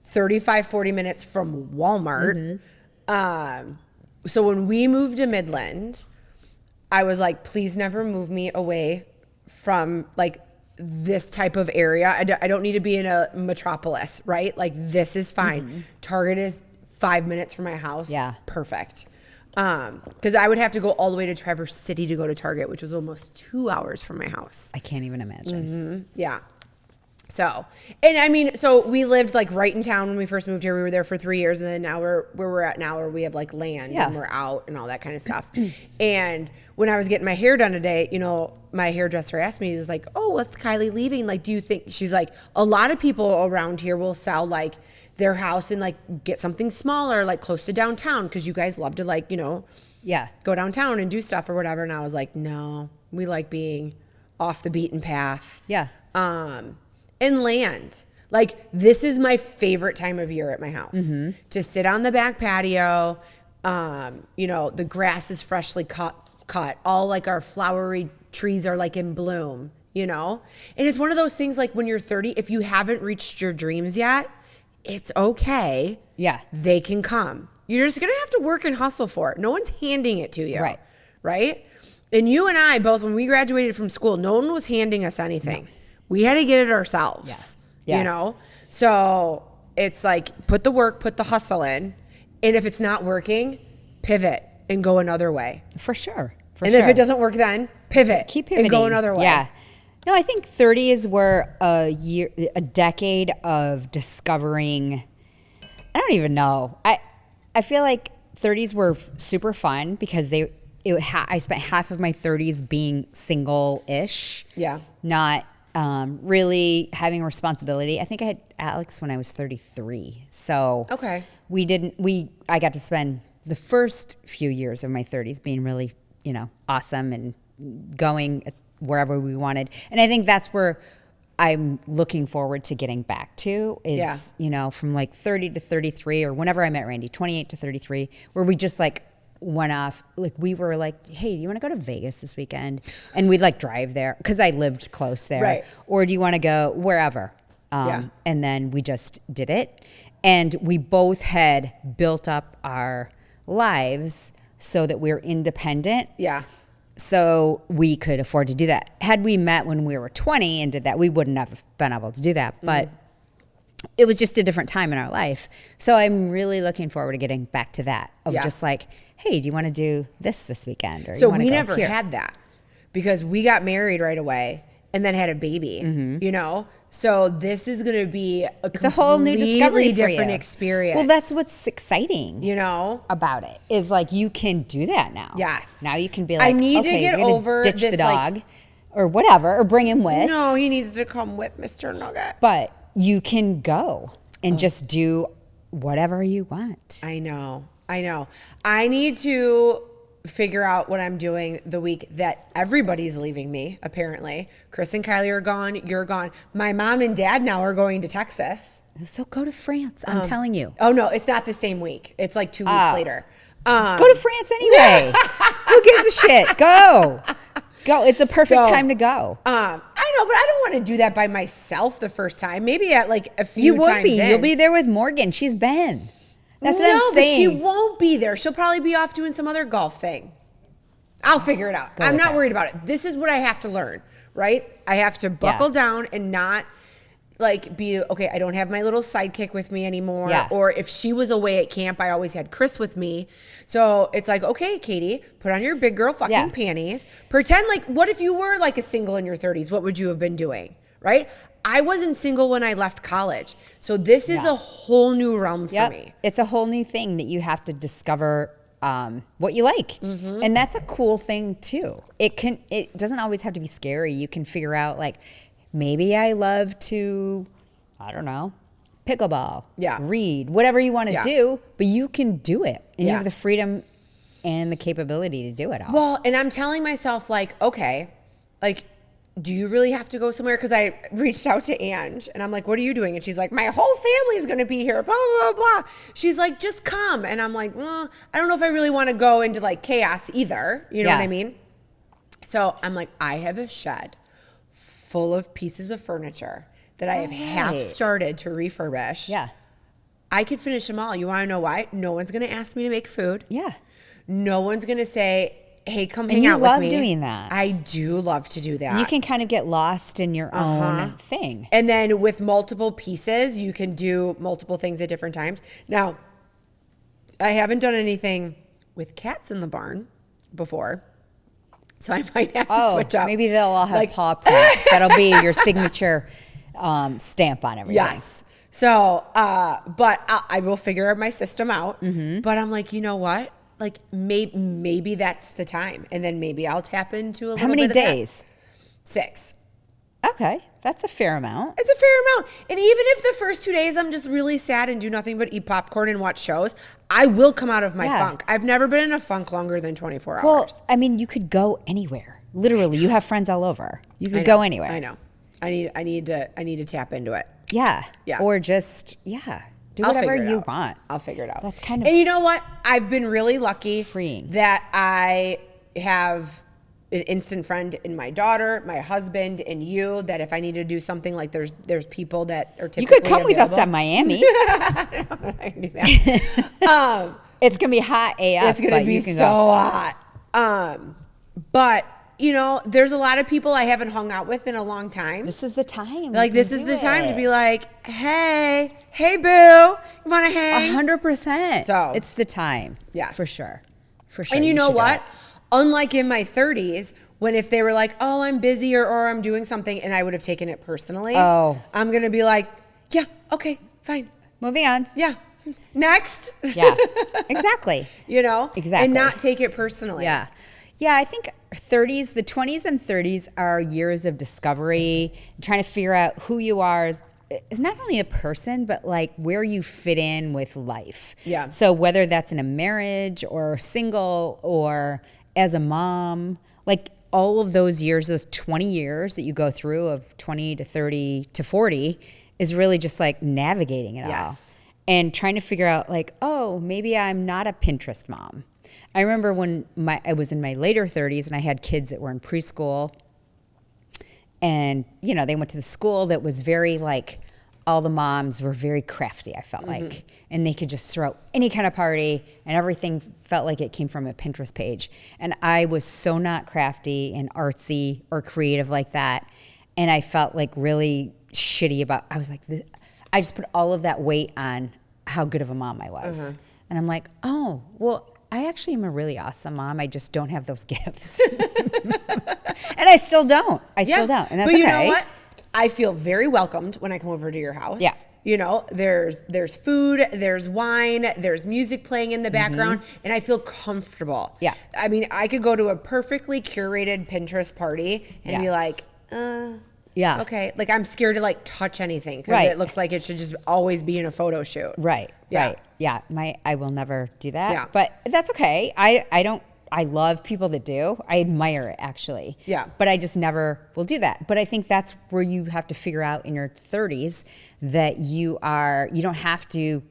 35, 40 minutes from Walmart. So when we moved to Midland, I was like, please never move me away from like this type of area. I don't need to be in a metropolis, right? Like this is fine. Target is 5 minutes from my house. Yeah. Perfect. Because I would have to go all the way to Traverse City to go to Target, which was almost 2 hours from my house. I can't even imagine. Yeah. So, and I mean, so we lived like right in town when we first moved here. We were there for 3 years, and then now where we're at now, where we have like land and we're out and all that kind of stuff. And when I was getting my hair done today, you know, my hairdresser asked me, he was like, "Oh, with Kylie leaving, like, do you think?" She's like, "A lot of people around here will sell like their house and like get something smaller, like close to downtown, because you guys love to like, you know, go downtown and do stuff or whatever." And I was like, "No, we like being off the beaten path." Yeah. And land. Like, this is my favorite time of year at my house. To sit on the back patio. You know, the grass is freshly cut. All like our flowery trees are like in bloom, you know? And it's one of those things like when you're 30, if you haven't reached your dreams yet, it's okay. Yeah. They can come. You're just going to have to work and hustle for it. No one's handing it to you. Right. Right? And you and I both, when we graduated from school, no one was handing us anything. No. We had to get it ourselves, you know? So it's like, put the work, put the hustle in. And if it's not working, pivot and go another way. For sure. If it doesn't work then, pivot. Keep pivoting. And go another way. Yeah. No, I think 30 is where a decade of discovering, I don't even know. I feel like 30s were super fun because I spent half of my 30s being single-ish. Yeah. Not really having responsibility. I think I had Alex when I was 33. So okay. I got to spend the first few years of my 30s being really, you know, awesome and going wherever we wanted. And I think that's where I'm looking forward to getting back to is, you know, from like 30 to 33 or whenever I met Randy, 28 to 33, where we just like went off, like we were like, "Hey, do you want to go to Vegas this weekend?" And we'd like drive there because I lived close there. Right. Or do you want to go wherever? And then we just did it. And we both had built up our lives so that we're independent. Yeah. So we could afford to do that. Had we met when we were 20 and did that, we wouldn't have been able to do that. But it was just a different time in our life. So I'm really looking forward to getting back to that of just like, "Hey, do you want to do this weekend?" Or so we never had that because we got married right away and then had a baby, you know? So this is going to be it's a whole new discovery for different you. experience. Well, that's what's exciting, you know, about it is like you can do that now. Yes. Now you can be like, I need okay, to get we're gonna over ditch this, the dog or whatever, or bring him with. No, he needs to come with Mr. Nugget. But you can go and just do whatever you want. I know. I need to figure out what I'm doing the week that everybody's leaving me, apparently. Chris and Kylie are gone. You're gone. My mom and dad now are going to Texas. So go to France. I'm telling you. Oh, no, it's not the same week. It's like 2 weeks later. Go to France anyway. Who gives a shit? Go. It's a perfect time to go. I know, but I don't want to do that by myself the first time. Maybe at like a few times. You would be. You'll be there with Morgan. She's been. That's what I'm saying. No, but she won't be there. She'll probably be off doing some other golf thing. I'll figure it out. I'm not worried about it. This is what I have to learn, right? I have to buckle down and not like be, okay, I don't have my little sidekick with me anymore. Yeah. Or if she was away at camp, I always had Chris with me. So it's like, okay, Katie, put on your big girl fucking panties. Pretend like, what if you were like a single in your 30s? What would you have been doing, right? I wasn't single when I left college. So this is a whole new realm for me. It's a whole new thing that you have to discover what you like. And that's a cool thing too. It doesn't always have to be scary. You can figure out like, maybe I love to, I don't know, pickleball, read, whatever you want to do, but you can do it. And you have the freedom and the capability to do it all. Well, and I'm telling myself like, okay, like, do you really have to go somewhere? Because I reached out to Ange and I'm like, what are you doing? And she's like, my whole family is going to be here, blah, blah, blah, blah. She's like, just come. And I'm like, well, I don't know if I really want to go into like chaos either. You know what I mean? So I'm like, I have a shed full of pieces of furniture that I have half started to refurbish. Yeah. I could finish them all. You want to know why? No one's going to ask me to make food. Yeah. No one's going to say, hey, come hang And you out with love me. doing that. I do love to do that. You can kind of get lost in your own thing. And then with multiple pieces, you can do multiple things at different times. Now, I haven't done anything with cats in the barn before, so I might have to switch up. Maybe they'll all have paw prints. That'll be your signature stamp on everything. Yes. So, but I will figure my system out. But I'm like, you know what? Like maybe that's the time, and then maybe I'll tap into a little bit. How many of days? That. 6. Okay, that's a fair amount. It's a fair amount. And even if the first 2 days I'm just really sad and do nothing but eat popcorn and watch shows, I will come out of my funk. I've never been in a funk longer than 24 hours. Well, I mean, you could go anywhere. Literally, you have friends all over. You could go anywhere. I know. I need to tap into it. Yeah. Yeah. Or just do I'll whatever figure it you out. want. I'll figure it out. That's kind of And you know what? I've been really lucky freeing that I have an instant friend in my daughter, my husband, and you, that if I need to do something, like there's people that are typically You could come available. with us to Miami. I can do that. It's going to be hot AF. It's going to be so hot. But you know, there's a lot of people I haven't hung out with in a long time. This is the time. Like, this is the time to be like, hey, boo, you want to hang? 100%. So it's the time. Yes. For sure. For sure. And you know what? Unlike in my 30s, when if they were like, oh, I'm busy or I'm doing something, and I would have taken it personally. Oh. I'm going to be like, yeah, okay, fine. Moving on. Yeah. Next. Yeah. Exactly. You know? Exactly. And not take it personally. Yeah. Yeah, I think the 20s and 30s are years of discovery, trying to figure out who you are as not only a person, but like where you fit in with life. Yeah. So whether that's in a marriage or single or as a mom, like all of those years, those 20 years that you go through of 20 to 30 to 40 is really just like navigating it all. And trying to figure out like, oh, maybe I'm not a Pinterest mom. I remember when I was in my later 30s and I had kids that were in preschool, and you know, they went to the school that was very like, all the moms were very crafty, I felt like, and they could just throw any kind of party and everything felt like it came from a Pinterest page. And I was so not crafty and artsy or creative like that, and I felt like really shitty about, I was like, I just put all of that weight on how good of a mom I was. And I'm like, oh, well, I actually am a really awesome mom. I just don't have those gifts. And I still don't. Still don't. And that's okay. But you know what? I feel very welcomed when I come over to your house. Yeah. You know, there's food, there's wine, there's music playing in the background, and I feel comfortable. Yeah. I mean, I could go to a perfectly curated Pinterest party and be like, yeah. Okay. Like, I'm scared to like touch anything because it looks like it should just always be in a photo shoot. Right. Yeah. Right. Yeah. I will never do that. Yeah. But that's okay. I love people that do. I admire it actually. Yeah. But I just never will do that. But I think that's where you have to figure out in your 30s that you don't have to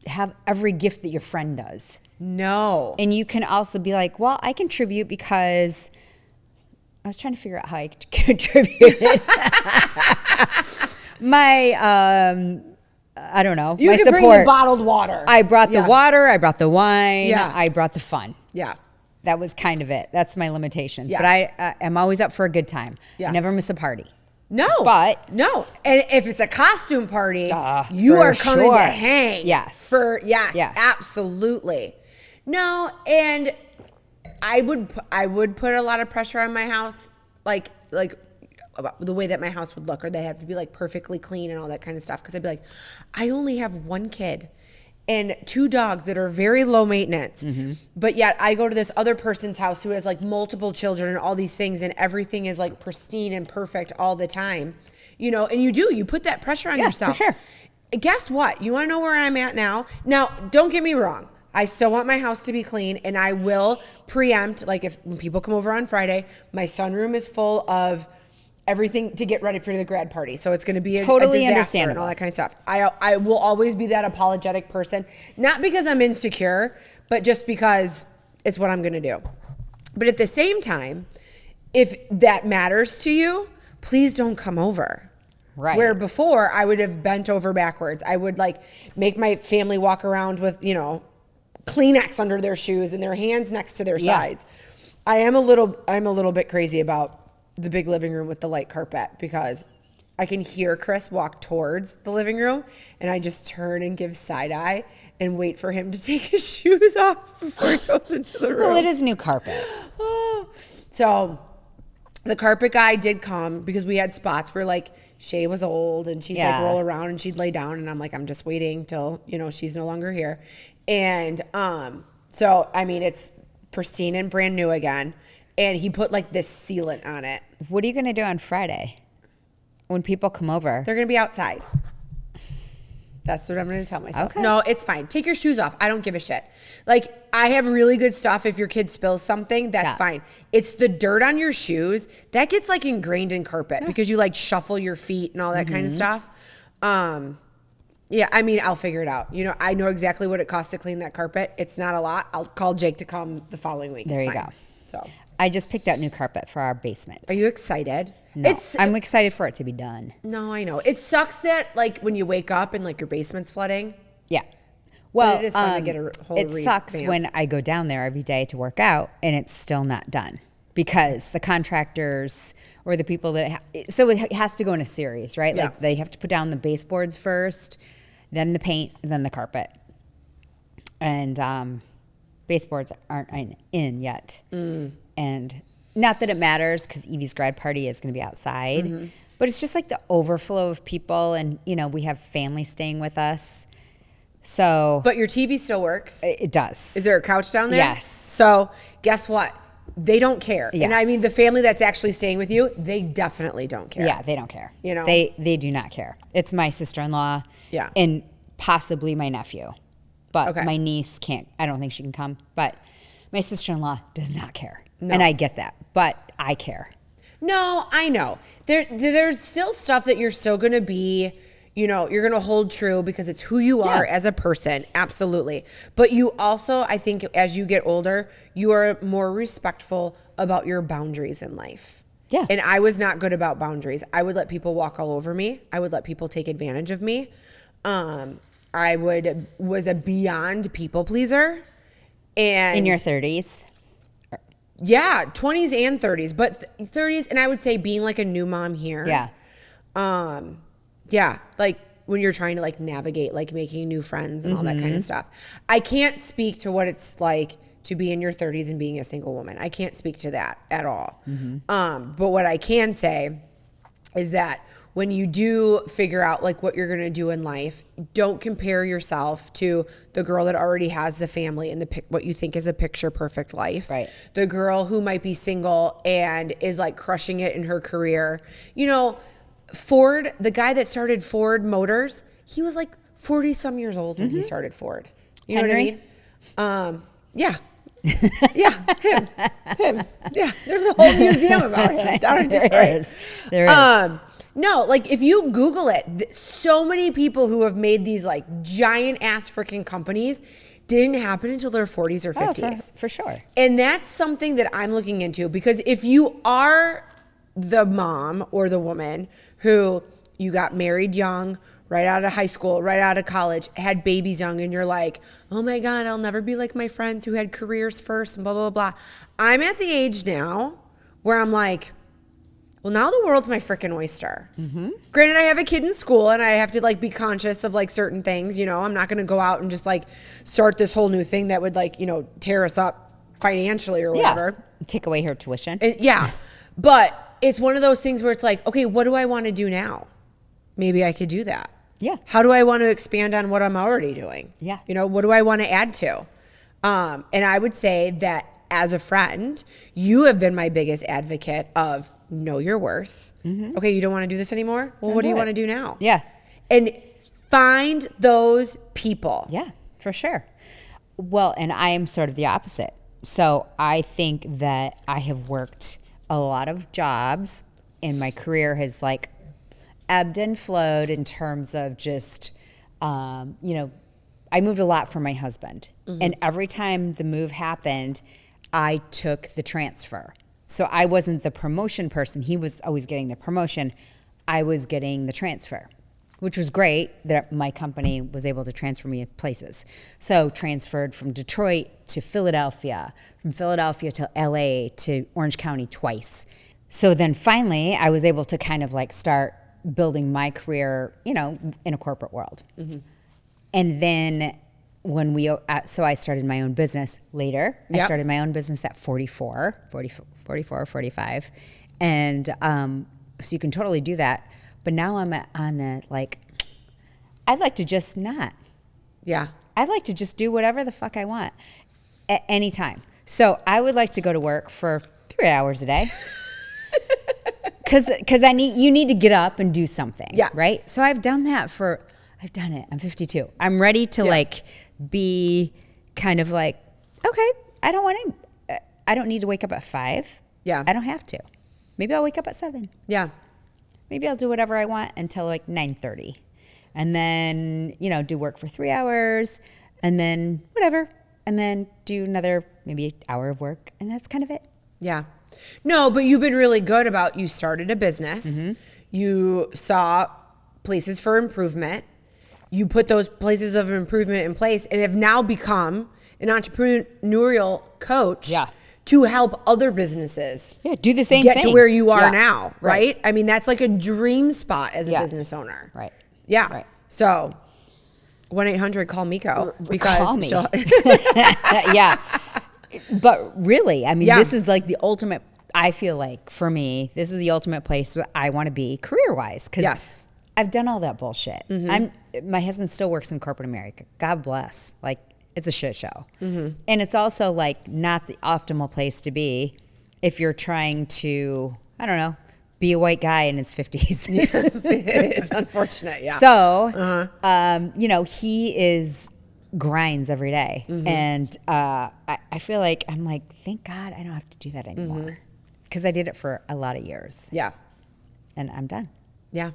have every gift that your friend does. No. And you can also be like, well, I contribute because I was trying to figure out how I contributed. I don't know. You my can support. bring the bottled water. I brought the water. I brought the wine. Yeah. I brought the fun. Yeah. That was kind of it. That's my limitations. Yes. But I am always up for a good time. Yeah. I never miss a party. No. But no. And if it's a costume party, you are coming to hang. Yes. Yes. Absolutely. No, and I would put a lot of pressure on my house, like about the way that my house would look, or they have to be like perfectly clean and all that kind of stuff. Because I'd be like, I only have one kid and 2 dogs that are very low maintenance, but yet I go to this other person's house who has like multiple children and all these things, and everything is like pristine and perfect all the time, you know. And you put that pressure on yourself. For sure. Guess what? You want to know where I'm at now? Now, don't get me wrong. I still want my house to be clean, and I will preempt, like when people come over on Friday, my sunroom is full of everything to get ready for the grad party. So it's going to be a disaster understandable and all that kind of stuff. I will always be that apologetic person, not because I'm insecure, but just because it's what I'm going to do. But at the same time, if that matters to you, please don't come over. Right. Where before I would have bent over backwards. I would like make my family walk around with, you know, Kleenex under their shoes and their hands next to their sides. I'm a little bit crazy about the big living room with the light carpet because I can hear Chris walk towards the living room and I just turn and give side eye and wait for him to take his shoes off before he goes into the room. Well, it is new carpet. So the carpet guy did come because we had spots where like Shay was old and she'd like roll around and she'd lay down and I'm like, I'm just waiting till, you know, she's no longer here. And so, I mean, it's pristine and brand new again. And he put like this sealant on it. What are you going to do on Friday when people come over? They're going to be outside. That's what I'm going to tell myself. Okay. No, it's fine. Take your shoes off. I don't give a shit. Like, I have really good stuff. If your kid spills something, that's fine. It's the dirt on your shoes that gets like ingrained in carpet because you like shuffle your feet and all that kind of stuff. Yeah, I mean, I'll figure it out. You know, I know exactly what it costs to clean that carpet. It's not a lot. I'll call Jake to come the following week. There you go. So I just picked out new carpet for our basement. are you excited? No, I'm excited for it to be done. No, I know. It sucks that like when you wake up and like your basement's flooding. Yeah. Well, it is fun to get a whole it sucks revamp. when I go down there every day to work out and it's still not done because the contractors or the people that so it has to go in a series, right? Yeah. Like they have to put down the baseboards first, then the paint, then the carpet. And baseboards aren't in yet. And not that it matters because Evie's grad party is going to be outside, but it's just like the overflow of people and, you know, we have family staying with us. So, But your TV still works. it does. Is there a couch down there? Yes. So guess what? They don't care. And I Yes. mean, the family that's actually staying with you, they definitely don't care. Yeah, they don't care. You know? They do not care. It's my sister-in-law Yeah. and possibly my nephew. But Okay. my niece can't. I don't think she can come. But my sister-in-law does not care. No. And I get that. But I care. No, I know. There's still stuff that you're still going to be, you know, you're going to hold true because it's who you are as a person. Absolutely. But you also, I think as you get older, you are more respectful about your boundaries in life. Yeah. And I was not good about boundaries. I would let people walk all over me. I would let people take advantage of me. I was a beyond people pleaser. And In your 30s. yeah, 20s and 30s, but 30s, and I would say being like a new mom here. Yeah. Yeah, like when you're trying to like navigate like making new friends and all that kind of stuff. I can't speak to what it's like to be in your 30s and being a single woman. I can't speak to that at all. But what I can say is that when you do figure out like what you're going to do in life, don't compare yourself to the girl that already has the family and what you think is a picture perfect life. Right. The girl who might be single and is like crushing it in her career. You know, Ford, the guy that started Ford Motors, he was like 40 some years old when he started Ford. You know Henry? what I mean? Yeah. Yeah, him. Yeah, there's a whole museum about him down in Detroit. There is. No, like if you Google it, so many people who have made these like giant ass freaking companies didn't happen until their 40s or 50s. For sure. And that's something that I'm looking into because if you are the mom or the woman who you got married young, right out of high school, right out of college, had babies young, and you're like, oh my God, I'll never be like my friends who had careers first and blah, blah, blah. I'm at the age now where I'm like, well, now the world's my freaking oyster. Granted, I have a kid in school and I have to like be conscious of like certain things, you know, I'm not going to go out and just like start this whole new thing that would like, you know, tear us up financially or whatever. Yeah. Take away her tuition. Yeah. But it's one of those things where it's like, okay, what do I want to do now? Maybe I could do that. Yeah. How do I want to expand on what I'm already doing? Yeah. You know, what do I want to add to? And I would say that as a friend, you have been my biggest advocate of know your worth. Okay, you don't want to do this anymore? Well, what do you want to do now? Yeah. And find those people. Yeah, for sure. Well, and I am sort of the opposite. So I think that I have worked a lot of jobs and my career has like ebbed and flowed in terms of just, you know, I moved a lot for my husband. And every time the move happened, I took the transfer. So I wasn't the promotion person. He was always getting the promotion. I was getting the transfer, which was great that my company was able to transfer me places. So transferred from Detroit to Philadelphia, from Philadelphia to LA to Orange County twice. So then finally I was able to kind of like start building my career, you know, in a corporate world. Mm-hmm. And then when so I started my own business later. Yep. I started my own business at 44 or 45. And so you can totally do that. But now I'm on the, like, I'd like to just not. Yeah. I'd like to just do whatever the fuck I want at any time. So I would like to go to work for 3 hours a day. Because you need to get up and do something. Yeah. Right? So I've done it. I'm 52. I'm ready to like be kind of like, okay, I don't need to wake up at 5. Yeah. I don't have to. Maybe I'll wake up at 7. Yeah. Maybe I'll do whatever I want until like 9:30. And then, you know, do work for 3 hours and then whatever. And then do another maybe hour of work. And that's kind of it. Yeah. No, but you've been really good about, you started a business. Mm-hmm. You saw places for improvement. You put those places of improvement in place and have now become an entrepreneurial coach to help other businesses do the same get thing. to where you are now, right? I mean, that's like a dream spot as a business owner. Right. Yeah. Right. So 1-800 call Meko because call me. she'll Yeah. But really, I mean, this is like the ultimate, I feel like for me, this is the ultimate place that I want to be career-wise. Because I've done all that bullshit. Mm-hmm. My husband still works in corporate America. God bless. Like, it's a shit show. Mm-hmm. And it's also like not the optimal place to be if you're trying to, I don't know, be a white guy in his 50s. It's unfortunate, yeah. So, you know, he grinds every day. Mm-hmm. And I feel like, I'm like, thank God I don't have to do that anymore. Because I did it for a lot of years. Yeah. And I'm done. Yeah.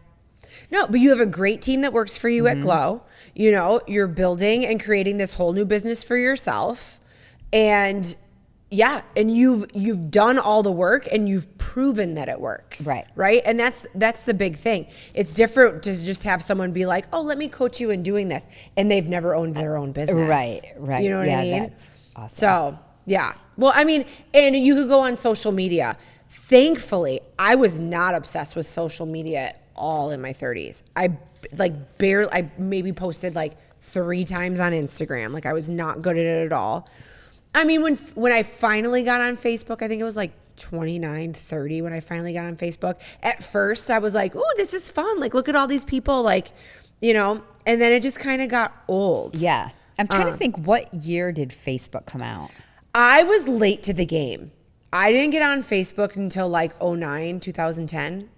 No, but you have a great team that works for you at Glow. You know, you're building and creating this whole new business for yourself. And and you've done all the work and you've proven that it works. Right. Right? And that's the big thing. It's different to just have someone be like, "Oh, let me coach you in doing this." And they've never owned their own business. Right. You know what I mean? That's awesome. So, yeah. Well, I mean, and you could go on social media. Thankfully, I was not obsessed with social media at all in my 30s. I maybe posted like 3 times on Instagram. Like, I was not good at it at all. I mean, when I finally got on Facebook, I think it was like 29, 30 when I finally got on Facebook. At first, I was like, "Ooh, this is fun. Like, look at all these people." Like, you know, and then it just kind of got old. Yeah. I'm trying to think, what year did Facebook come out? I was late to the game. I didn't get on Facebook until like 2009, 2010.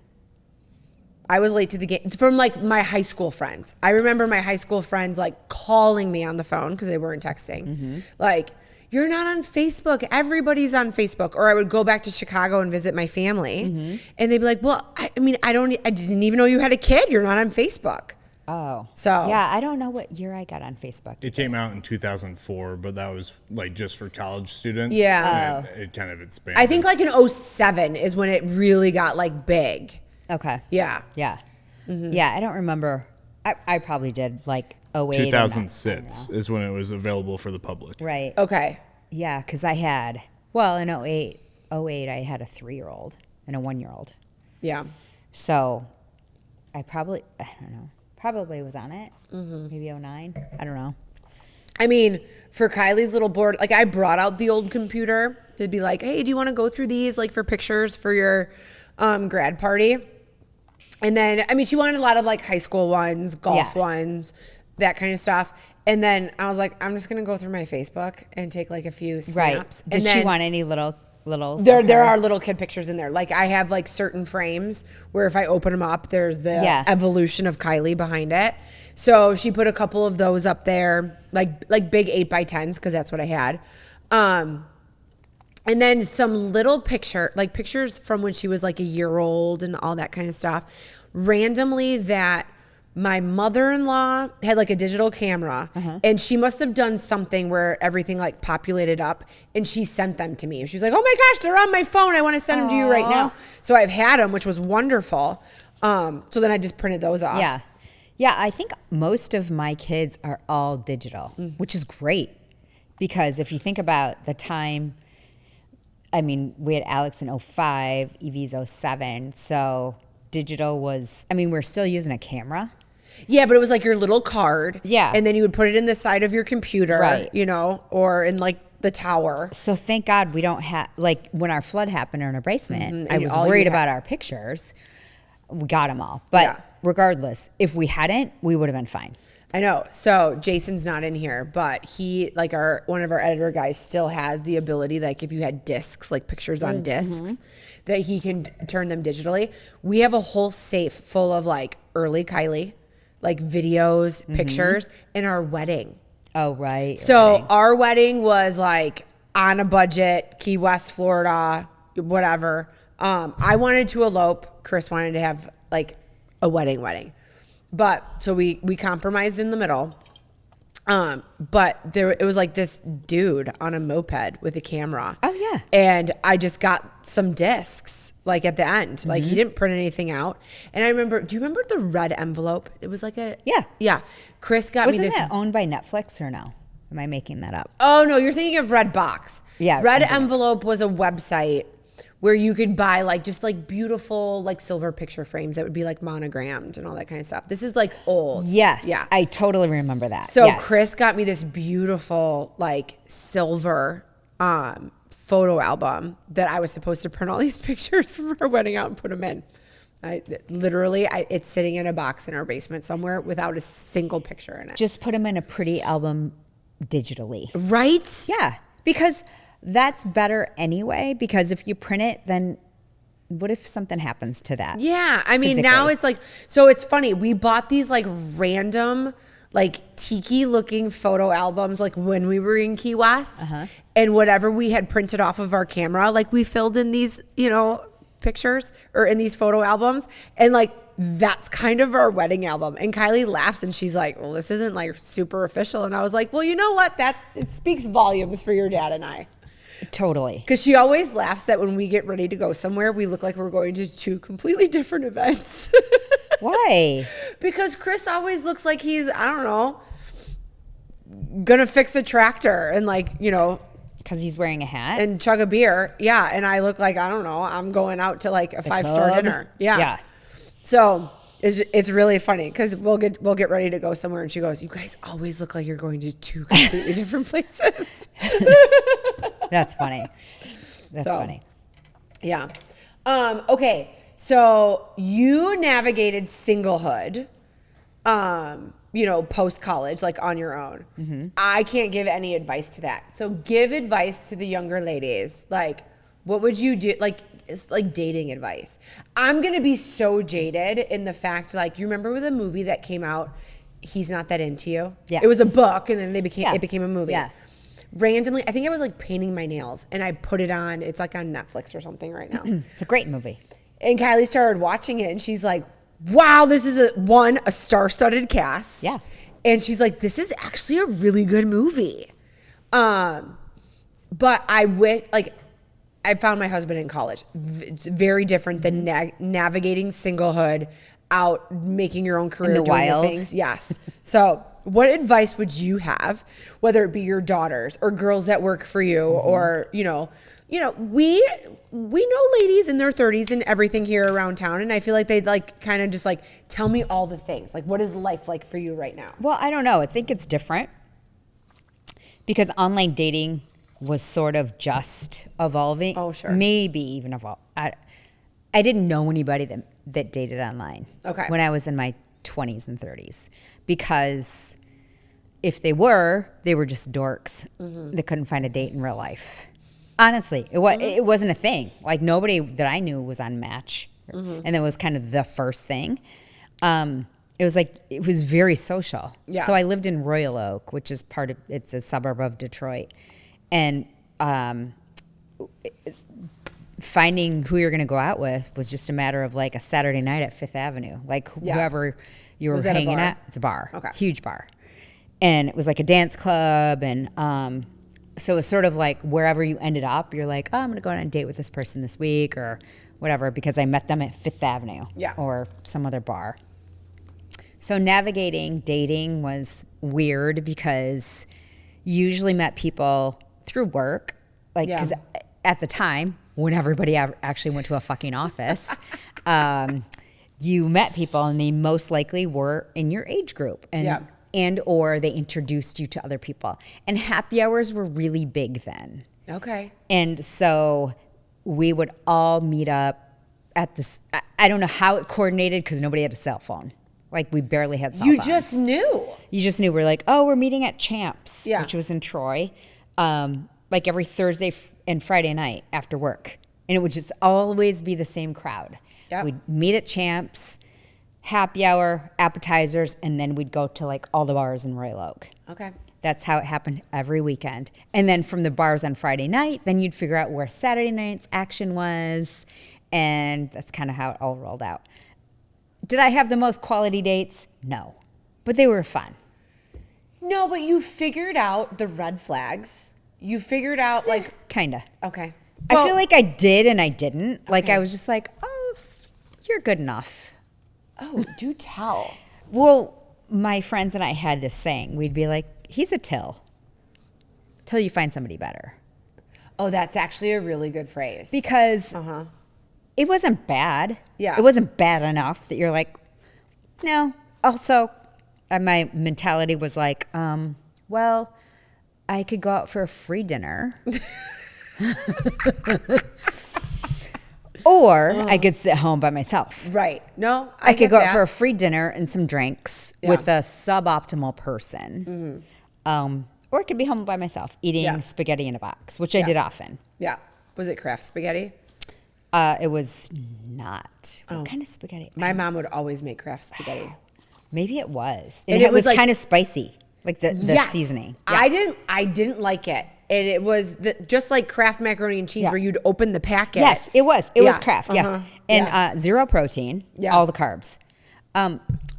I was late to the game from like my high school friends. I remember my high school friends like calling me on the phone because they weren't texting. Mm-hmm. Like, "You're not on Facebook. Everybody's on Facebook." Or I would go back to Chicago and visit my family, and they'd be like, "Well, I didn't even know you had a kid. You're not on Facebook." Oh. So yeah, I don't know what year I got on Facebook. It came out in 2004, but that was like just for college students. Yeah. It kind of expanded. I think like in 2007 is when it really got like big. Okay. Yeah. Yeah. Mm-hmm. Yeah, I don't remember. I probably did like 08. 2006 is when it was available for the public. Right. Okay. Yeah, because I had, in 08, I had a 3-year-old and a 1-year-old. Yeah. So I don't know, probably was on it. Mm-hmm. Maybe 09. I don't know. I mean, for Kylie's little board, like I brought out the old computer to be like, "Hey, do you want to go through these like for pictures for your grad party?" And then, I mean, she wanted a lot of like high school ones, golf ones, that kind of stuff. And then I was like, I'm just going to go through my Facebook and take like a few snaps. Right. Did she want any little? There are little kid pictures in there. Like I have like certain frames where if I open them up, there's the evolution of Kylie behind it. So she put a couple of those up there, like big 8x10s, because that's what I had. And then some little pictures from when she was like a year old and all that kind of stuff. Randomly that my mother-in-law had like a digital camera, and she must have done something where everything like populated up, and she sent them to me. She was like, "Oh my gosh, they're on my phone. I want to send them to you right now." So I've had them, which was wonderful. So then I just printed those off. Yeah. Yeah, I think most of my kids are all digital, which is great. Because if you think about the time, I mean, we had Alex in 05, Evie's 07. So digital was, I mean, we're still using a camera. Yeah, but it was like your little card. Yeah. And then you would put it in the side of your computer, Right. you know, or in like the tower. So thank God we don't have, like when our flood happened in our basement, I And was all you worried had- about our pictures. We got them all. But regardless, if we hadn't, we would have been fine. I know. So Jason's not in here, but he, like one of our editor guys still has the ability, like if you had discs, like pictures on discs, that he can turn them digitally. We have a whole safe full of like early Kylie, like videos, pictures, and our wedding. Oh, right. So our wedding was like on a budget, Key West, Florida, whatever. I wanted to elope. Chris wanted to have like a wedding. But so we compromised in the middle. But it was like this dude on a moped with a camera. Oh, yeah. And I just got some discs like at the end. Like he didn't print anything out. And I remember, do you remember the red envelope? It was like yeah. Chris got me Wasn't this. that owned by Netflix or no? Am I making that up? Oh no, you're thinking of Red Box. Yeah, Red I'm thinking. Envelope was a website where you could buy like just like beautiful like silver picture frames that would be like monogrammed and all that kind of stuff. This is like old. Yes. Yeah. I totally remember that. So Yes. Chris got me this beautiful like silver photo album that I was supposed to print all these pictures from our wedding out and put them in. It's sitting in a box in our basement somewhere without a single picture in it. Just put them in a pretty album digitally. Right? Yeah. Because that's better anyway. Because if you print it, then what if something happens to that? Yeah, I mean, physically? now it's like, so it's funny. We bought these like random, like tiki looking photo albums, like when we were in Key West, and whatever we had printed off of our camera, like we filled in these, you know, pictures or in these photo albums, and like that's kind of our wedding album. And Kylie laughs and she's like, "Well, this isn't like super official." And I was like, "Well, you know what? It speaks volumes for your dad and I." Totally. Because she always laughs that when we get ready to go somewhere, we look like we're going to two completely different events. Why? Because Chris always looks like he's, I don't know, gonna fix a tractor and like, you know, Because he's wearing a hat? and chug a beer. Yeah. And I look like, I don't know, I'm going out to like a 5-star club? dinner. Yeah. Yeah. So it's really funny because we'll get ready to go somewhere and she goes, "You guys always look like you're going to two completely different places." That's funny. That's So, funny. Yeah. Okay. So you navigated singlehood, you know, post college, like on your own. I can't give any advice to that. So give advice to the younger ladies. Like, what would you do? Like, it's like dating advice. I'm going to be so jaded in the fact, like, you remember with a movie that came out, He's Not That Into You? Yes. It was a book and then it became a movie. Yeah. Randomly, I think I was like painting my nails and I put it on. It's like on Netflix or something right now. It's a great movie. And Kylie started watching it and she's like, "Wow, this is a star-studded cast." Yeah. And she's like, "This is actually a really good movie." But I found my husband in college. It's very different than navigating singlehood, out making your own career, In the doing wild. things. Yes. So what advice would you have, whether it be your daughters or girls that work for you, or, you know, we know ladies in their 30s and everything here around town, and I feel like they'd like kind of just like tell me all the things. Like, what is life like for you right now? Well, I don't know. I think it's different because online dating was sort of just evolving. Oh, sure. Maybe even evolve. I didn't know anybody that dated online. Okay. When I was in my 20s and 30s, because if they were just dorks that couldn't find a date in real life. Honestly, it wasn't a thing. Like, nobody that I knew was on Match, and that was kind of the first thing. It was very social. Yeah. So I lived in Royal Oak, which is it's a suburb of Detroit, and finding who you're going to go out with was just a matter of like a Saturday night at Fifth Avenue. Like, whoever you were Was that a hanging bar? at. It's a bar. Okay. Huge bar. And it was like a dance club. And so it was sort of like wherever you ended up, you're like, oh, I'm going to go on a date with this person this week or whatever, because I met them at Fifth Avenue or some other bar. So navigating dating was weird because you usually met people through work. Like, because at the time, when everybody actually went to a fucking office, you met people and they most likely were in your age group and or they introduced you to other people. And happy hours were really big then. Okay. And so we would all meet up at this. I don't know how it coordinated because nobody had a cell phone. Like, we barely had cell phones. You just knew. You just knew. We're like, oh, we're meeting at Champs, which was in Troy, like every Thursday and Friday night after work. And it would just always be the same crowd. Yep. We'd meet at Champs, happy hour, appetizers, and then we'd go to like all the bars in Royal Oak. Okay. That's how it happened every weekend. And then from the bars on Friday night, then you'd figure out where Saturday night's action was. And that's kind of how it all rolled out. Did I have the most quality dates? No. But they were fun. No, but you figured out the red flags. You figured out, like... Kinda. Okay. Well, I feel like I did and I didn't. Like, I was just like, oh, you're good enough. Oh, do tell. Well, my friends and I had this saying. We'd be like, he's a till you find somebody better. Oh, that's actually a really good phrase. Because it wasn't bad. Yeah. It wasn't bad enough that you're like, no. Also, my mentality was like, well, I could go out for a free dinner. Or I could sit home by myself. Right. No, I could go out for a free dinner and some drinks with a suboptimal person. Or I could be home by myself eating spaghetti in a box, which I did often. Yeah. Was it Kraft spaghetti? It was not. What kind of spaghetti? My mom would always make Kraft spaghetti. Maybe it was. And it was like, kind of spicy, like the seasoning. Yeah. I didn't like it. And it was just like Kraft macaroni and cheese where you'd open the packet. Yes, it was. It was Kraft, yes. And zero protein, all the carbs.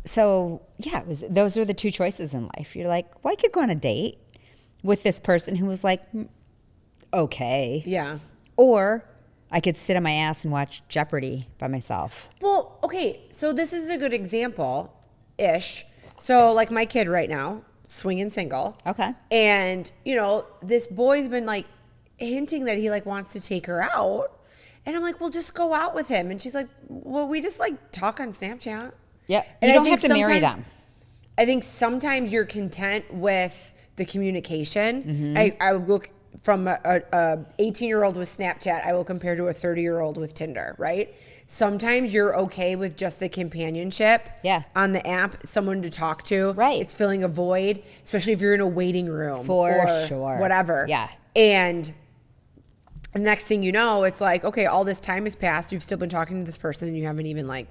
So, yeah, those were the two choices in life. You're like, well, I could go on a date with this person who was like, okay. Yeah. Or I could sit on my ass and watch Jeopardy by myself. Well, okay, so this is a good example-ish. So, like my kid right now, swinging single. Okay. And, you know, this boy's been, like, hinting that he, like, wants to take her out. And I'm like, well, just go out with him. And she's like, well, we just, like, talk on Snapchat. Yeah. And you don't have to marry them. I think sometimes you're content with the communication. I would look from a 18-year-old with Snapchat, I will compare to a 30-year-old with Tinder, right? Sometimes you're okay with just the companionship on the app, someone to talk to. Right. It's filling a void, especially if you're in a waiting room. For sure. Whatever. Yeah. And the next thing you know, it's like, okay, all this time has passed. You've still been talking to this person and you haven't even, like,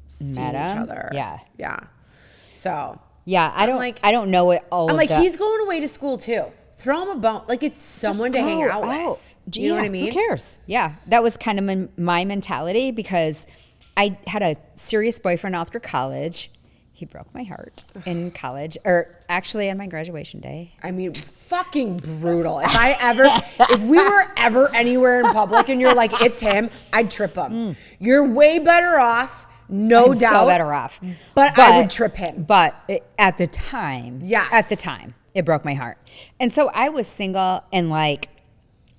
seen each other. Yeah. Yeah. So. Yeah, I don't know it all. I'm like, he's going away to school too. Throw him a bone. Like, it's someone to hang out with. You know what I mean? Who cares? Yeah. That was kind of my mentality because I had a serious boyfriend after college. He broke my heart in college, or actually on my graduation day. I mean, fucking brutal. If we were ever anywhere in public and you're like, it's him, I'd trip him. You're way better off. No doubt. So better off. But I would trip him. But at the time, it broke my heart. And so I was single and like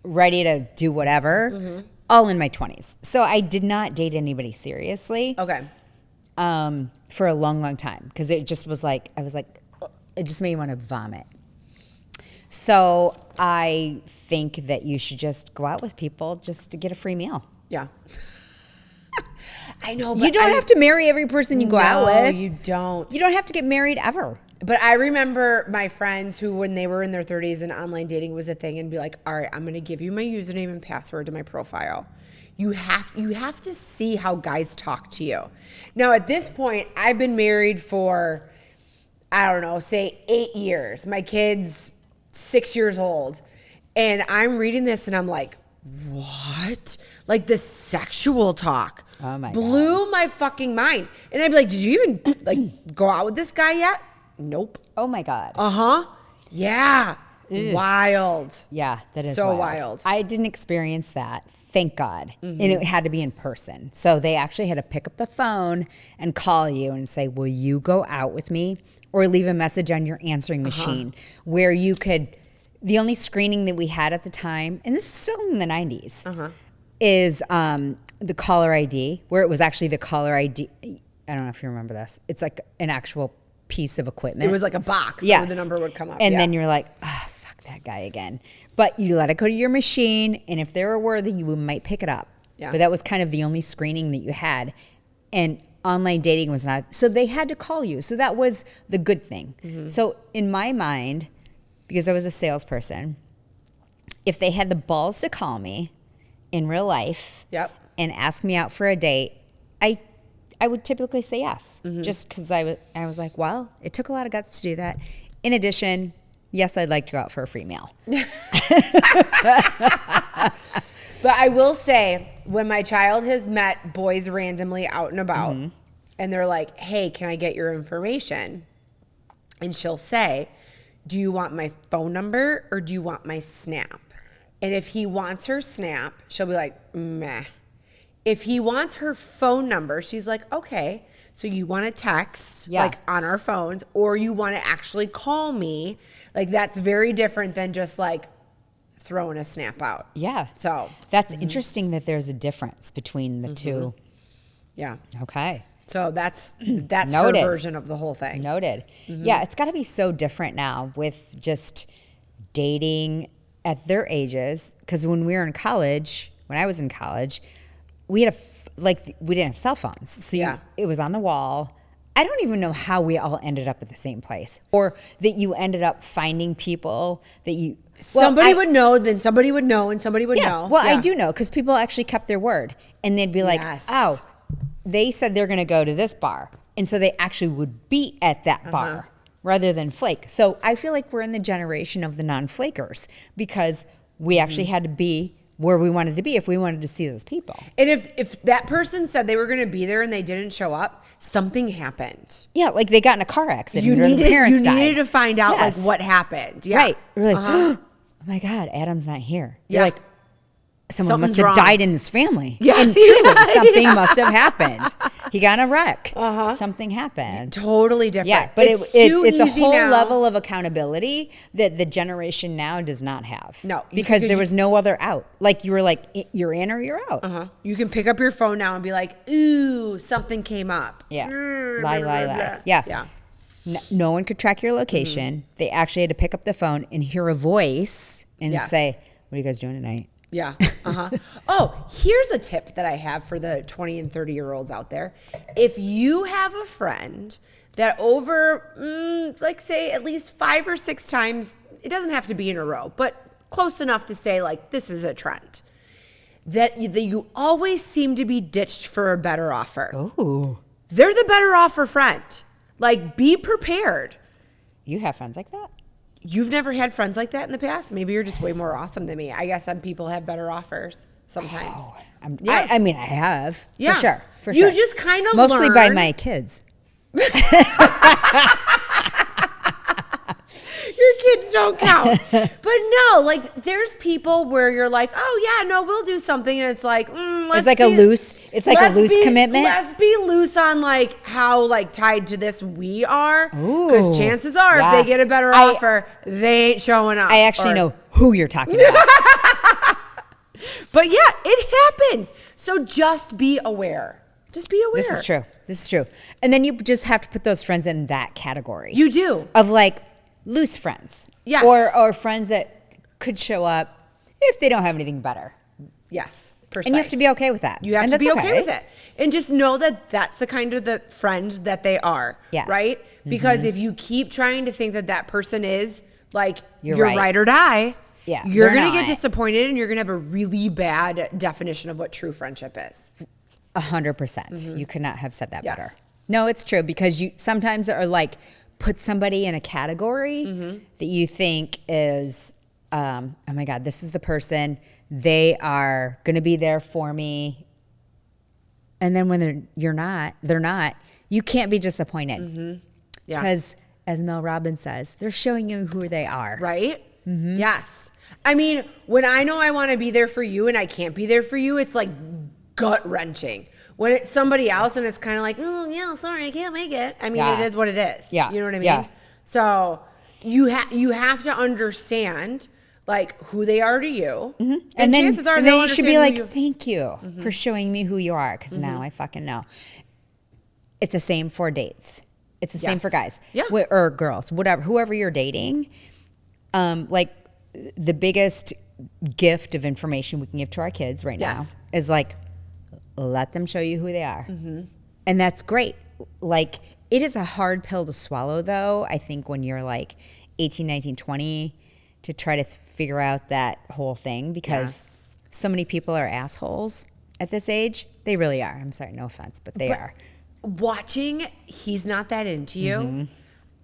ready to do whatever, all in my 20s. So I did not date anybody seriously. Okay. For a long, long time. Because it just was like, I was like, it just made me want to vomit. So I think that you should just go out with people just to get a free meal. Yeah. I know, but you don't have to marry every person you go out with. No, you don't. You don't have to get married ever. But I remember my friends who, when they were in their 30s and online dating was a thing, and be like, all right, I'm going to give you my username and password to my profile. You have to see how guys talk to you. Now, at this point, I've been married for, I don't know, say 8 years. My kid's 6 years old. And I'm reading this and I'm like, what? Like the sexual talk. Oh my God. Blew my fucking mind. And I'd be like, did you even like go out with this guy yet? Nope. Oh my God. Uh-huh. Yeah. Ugh. Wild. Yeah, that is so wild. I didn't experience that, thank God. And it had to be in person. So they actually had to pick up the phone and call you and say, will you go out with me? Or leave a message on your answering machine where you could, the only screening that we had at the time, and this is still in the 90s, is the caller ID, where it was actually the caller ID. I don't know if you remember this. It's like an actual piece of equipment. It was like a box where the number would come up. And then you're like, fuck that guy again. But you let it go to your machine, and if they were worthy, you might pick it up. Yeah. But that was kind of the only screening that you had. And online dating was not, so they had to call you. So that was the good thing. So in my mind, because I was a salesperson, if they had the balls to call me in real life and ask me out for a date, I would typically say yes, just because I was like, well, it took a lot of guts to do that. In addition, yes, I'd like to go out for a free meal. But I will say, when my child has met boys randomly out and about, and they're like, hey, can I get your information? And she'll say, do you want my phone number or do you want my Snap? And if he wants her Snap, she'll be like, meh. If he wants her phone number, she's like, okay, so you want to text like on our phones, or you want to actually call me. Like, that's very different than just like throwing a Snap out. Yeah. So that's interesting that there's a difference between the two. Yeah. Okay. So that's her version of the whole thing. Noted. Yeah, it's got to be so different now with just dating at their ages. Because when we were in college, when I was in college, we had we didn't have cell phones, so it was on the wall. I don't even know how we all ended up at the same place, or that you ended up finding people that you. Somebody would know, then somebody would know, and somebody would know. Well, I do know because people actually kept their word, and they'd be like, "Oh, they said they're going to go to this bar," and so they actually would be at that bar rather than flake. So I feel like we're in the generation of the non-flakers because we actually had to be where we wanted to be if we wanted to see those people. And if that person said they were going to be there and they didn't show up, something happened. Yeah, like they got in a car accident. You needed to find out like what happened. Yeah. Right. We're like, oh my God, Adam's not here. You're like, someone must have died in his family. Yeah. And truly, something must have happened. He got in a wreck. Something happened. Totally different. Yeah, but it's a whole level of accountability that the generation now does not have. No. Because there was no other out. Like, you were like, you're in or you're out. You can pick up your phone now and be like, ooh, something came up. Yeah. Lie. Yeah. No one could track your location. They actually had to pick up the phone and hear a voice and say, what are you guys doing tonight? Yeah. Oh, here's a tip that I have for the 20 and 30-year-olds out there. If you have a friend that over, like say at least 5 or 6 times, it doesn't have to be in a row, but close enough to say like, this is a trend, that you always seem to be ditched for a better offer. Oh. They're the better offer friend. Like, be prepared. You have friends like that? You've never had friends like that in the past? Maybe you're just way more awesome than me. I guess some people have better offers sometimes. Oh, I mean, I have. Yeah. For sure. You just kind of mostly by my kids. Your kids don't count. But no, like, there's people where you're like, oh, yeah, no, we'll do something. And it's like, it's like a loose commitment. Let's be loose on, like, how, like, tied to this we are. Because chances are, if they get a better offer, they ain't showing up. I actually know who you're talking about. But, yeah, it happens. So just be aware. Just be aware. This is true. And then you just have to put those friends in that category. You do. Of, like, loose friends. Yes. Or friends that could show up if they don't have anything better. Yes. Precise. And you have to be okay with that. You have to be okay with it. And just know that that's the kind of the friend that they are. Yeah. Right? Because if you keep trying to think that that person is like you're right or die, you're going to get disappointed and you're going to have a really bad definition of what true friendship is. 100%. You could not have said that better. No, it's true, because you sometimes are like, put somebody in a category that you think is, oh my God, this is the person They are going to be there for me. And then when they're not, you can't be disappointed. Mm-hmm. Yeah. Because as Mel Robbins says, they're showing you who they are. Right? Mm-hmm. Yes. I mean, when I know I want to be there for you and I can't be there for you, it's like gut wrenching. When it's somebody else and it's kind of like, oh, yeah, sorry, I can't make it. I mean, it is what it is. Yeah. You know what I mean? Yeah. So you have to understand like who they are to you. Mm-hmm. And then, chances are and they'll then you should be understand like, thank you for showing me who you are. Because now I fucking know. It's the same for dates. It's the same for guys. Yeah. Or girls, whatever, whoever you're dating. Like the biggest gift of information we can give to our kids right now is like, let them show you who they are. Mm-hmm. And that's great. Like, it is a hard pill to swallow, though, I think, when you're like 18, 19, 20, to try to figure out that whole thing, because so many people are assholes at this age. They really are. I'm sorry, no offense, but they are. Watching He's Not That Into You,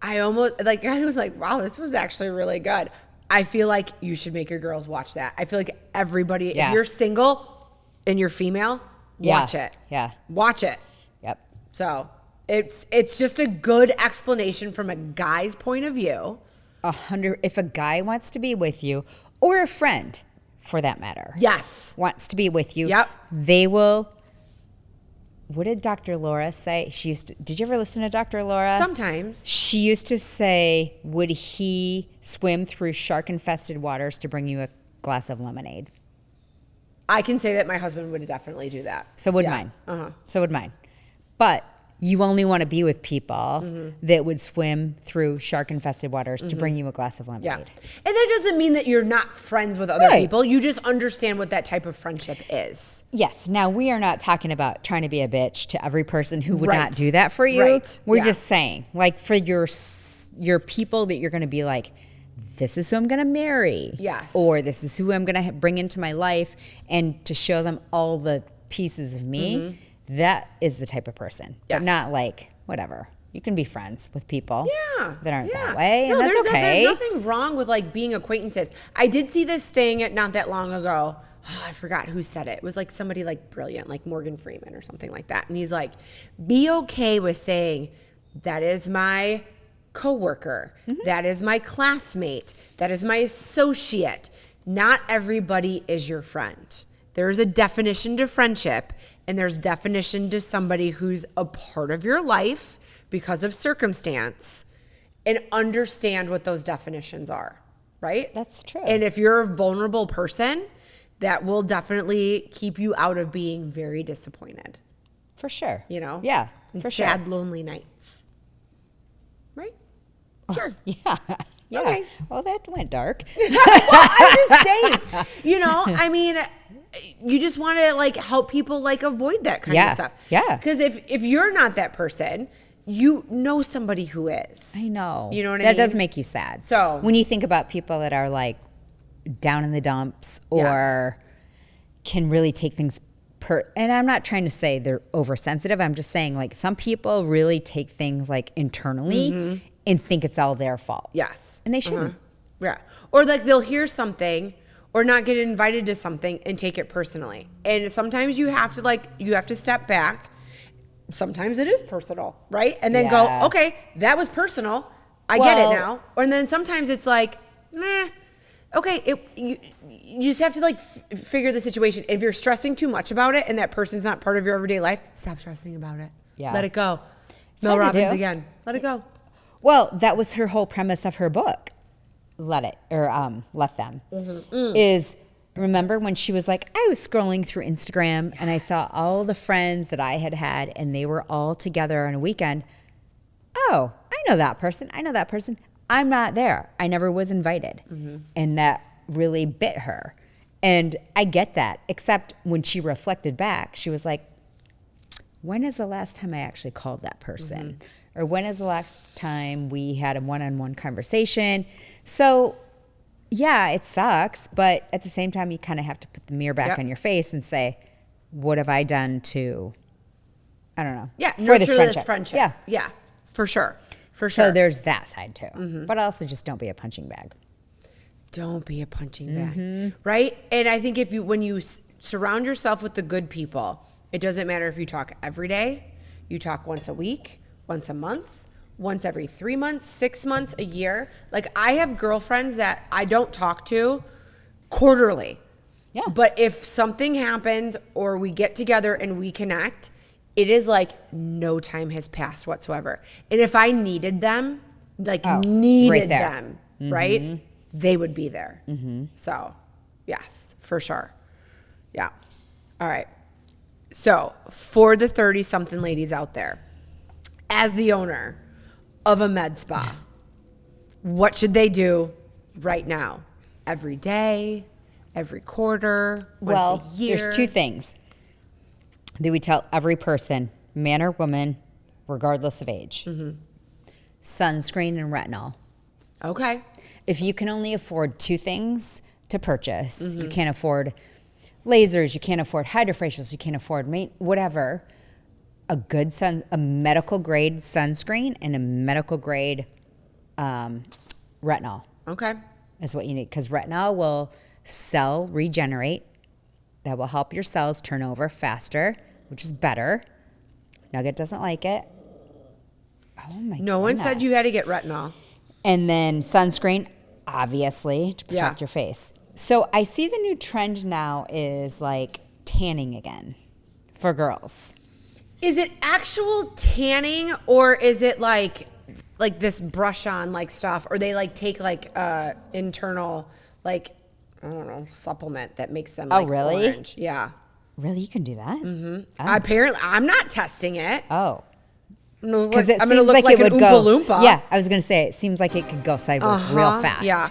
I almost, like, I was like, wow, this was actually really good. I feel like you should make your girls watch that. I feel like everybody, if you're single and you're female, watch it. Yeah. Watch it. Yep. So it's just a good explanation from a guy's point of view. 100. If a guy wants to be with you, or a friend, for that matter, wants to be with you, they will. What did Dr. Laura say? She used to. Did you ever listen to Dr. Laura? Sometimes. She used to say, "Would he swim through shark-infested waters to bring you a glass of lemonade?" I can say that my husband would definitely do that. So would mine. So would mine. But you only want to be with people that would swim through shark-infested waters to bring you a glass of lemonade. Yeah. And that doesn't mean that you're not friends with other people. You just understand what that type of friendship is. Yes. Now, we are not talking about trying to be a bitch to every person who would not do that for you. We're just saying, like, for your people that you're going to be like, this is who I'm going to marry. Yes. Or this is who I'm going to bring into my life, and to show them all the pieces of me. That is the type of person. But not like, whatever. You can be friends with people that aren't that way, and that's okay. There's nothing wrong with like being acquaintances. I did see this thing not that long ago. Oh, I forgot who said it. It was like somebody like brilliant, like Morgan Freeman or something like that. And he's like, be okay with saying, that is my coworker. That is my classmate. That is my associate. Not everybody is your friend. There is a definition to friendship, and there's definition to somebody who's a part of your life because of circumstance, and understand what those definitions are, right? That's true. And if you're a vulnerable person, that will definitely keep you out of being very disappointed. For sure. You know? Yeah, and for sad, sure. lonely nights. Right? Sure. Yeah. Yeah. Okay. Oh, that went dark. Well, I'm just saying, you know, I mean, you just want to like help people like avoid that kind of stuff. Yeah. Because if you're not that person, you know somebody who is. I know. You know what I mean? That does make you sad. So when you think about people that are like down in the dumps or can really take things and I'm not trying to say they're oversensitive. I'm just saying like some people really take things like internally and think it's all their fault. Yes. And they shouldn't. Yeah. Or like they'll hear something or not get invited to something and take it personally. And sometimes you have to step back. Sometimes it is personal, right? And then go, okay, that was personal. I get it now. And then sometimes it's like, meh, okay, you just have to like figure the situation. If you're stressing too much about it and that person's not part of your everyday life, stop stressing about it. Yeah. It go. Mel Robbins again. Let it go. Well, that was her whole premise of her book. Let them. Is remember when she was like, I was scrolling through Instagram and I saw all the friends that I had and they were all together on a weekend. Oh, I know that person. I'm not there. I never was invited. And that really bit her. And I get that, except when she reflected back, she was like, when is the last time I actually called that person? Or when is the last time we had a one-on-one conversation? So, yeah, it sucks, but at the same time, you kind of have to put the mirror back on your face and say, what have I done to, I don't know, for this friendship. Yeah, for sure. So there's that side too. But also just don't be a punching bag. don't be a punching bag, right? And I think when you surround yourself with the good people, it doesn't matter if you talk every day, you talk once a week, once a month, once every 3 months, 6 months, a year. Like I have girlfriends that I don't talk to quarterly. Yeah. But if something happens or we get together and we connect, it is like no time has passed whatsoever. And if I needed them, right them, right? They would be there. So, yes, for sure. Yeah. All right. So, for the 30-something ladies out there, as the owner of a med spa, what should they do right now? Every day, every quarter, once a year? There's two things that we tell every person, man or woman, regardless of age. Sunscreen and retinol. Okay. If you can only afford two things to purchase, you can't afford lasers, you can't afford hydrofacials, you can't afford whatever, a medical grade sunscreen and a medical grade retinol. Okay. Is what you need, because retinol will cell regenerate. That will help your cells turn over faster, which is better. Nugget doesn't like it. Oh my god. No one said you had to get retinol. And then sunscreen, obviously, to protect your face. So I see the new trend now is like tanning again for girls. Is it actual tanning or is it like this brush on like stuff, or they like take like internal like I don't know supplement that makes them like really? Orange? Yeah. Really, you can do that? Oh. Apparently, I'm not testing it. Oh. Because I'm going to look like an Oompa Loompa. Yeah, I was going to say, it seems like it could go sideways real fast. Yeah.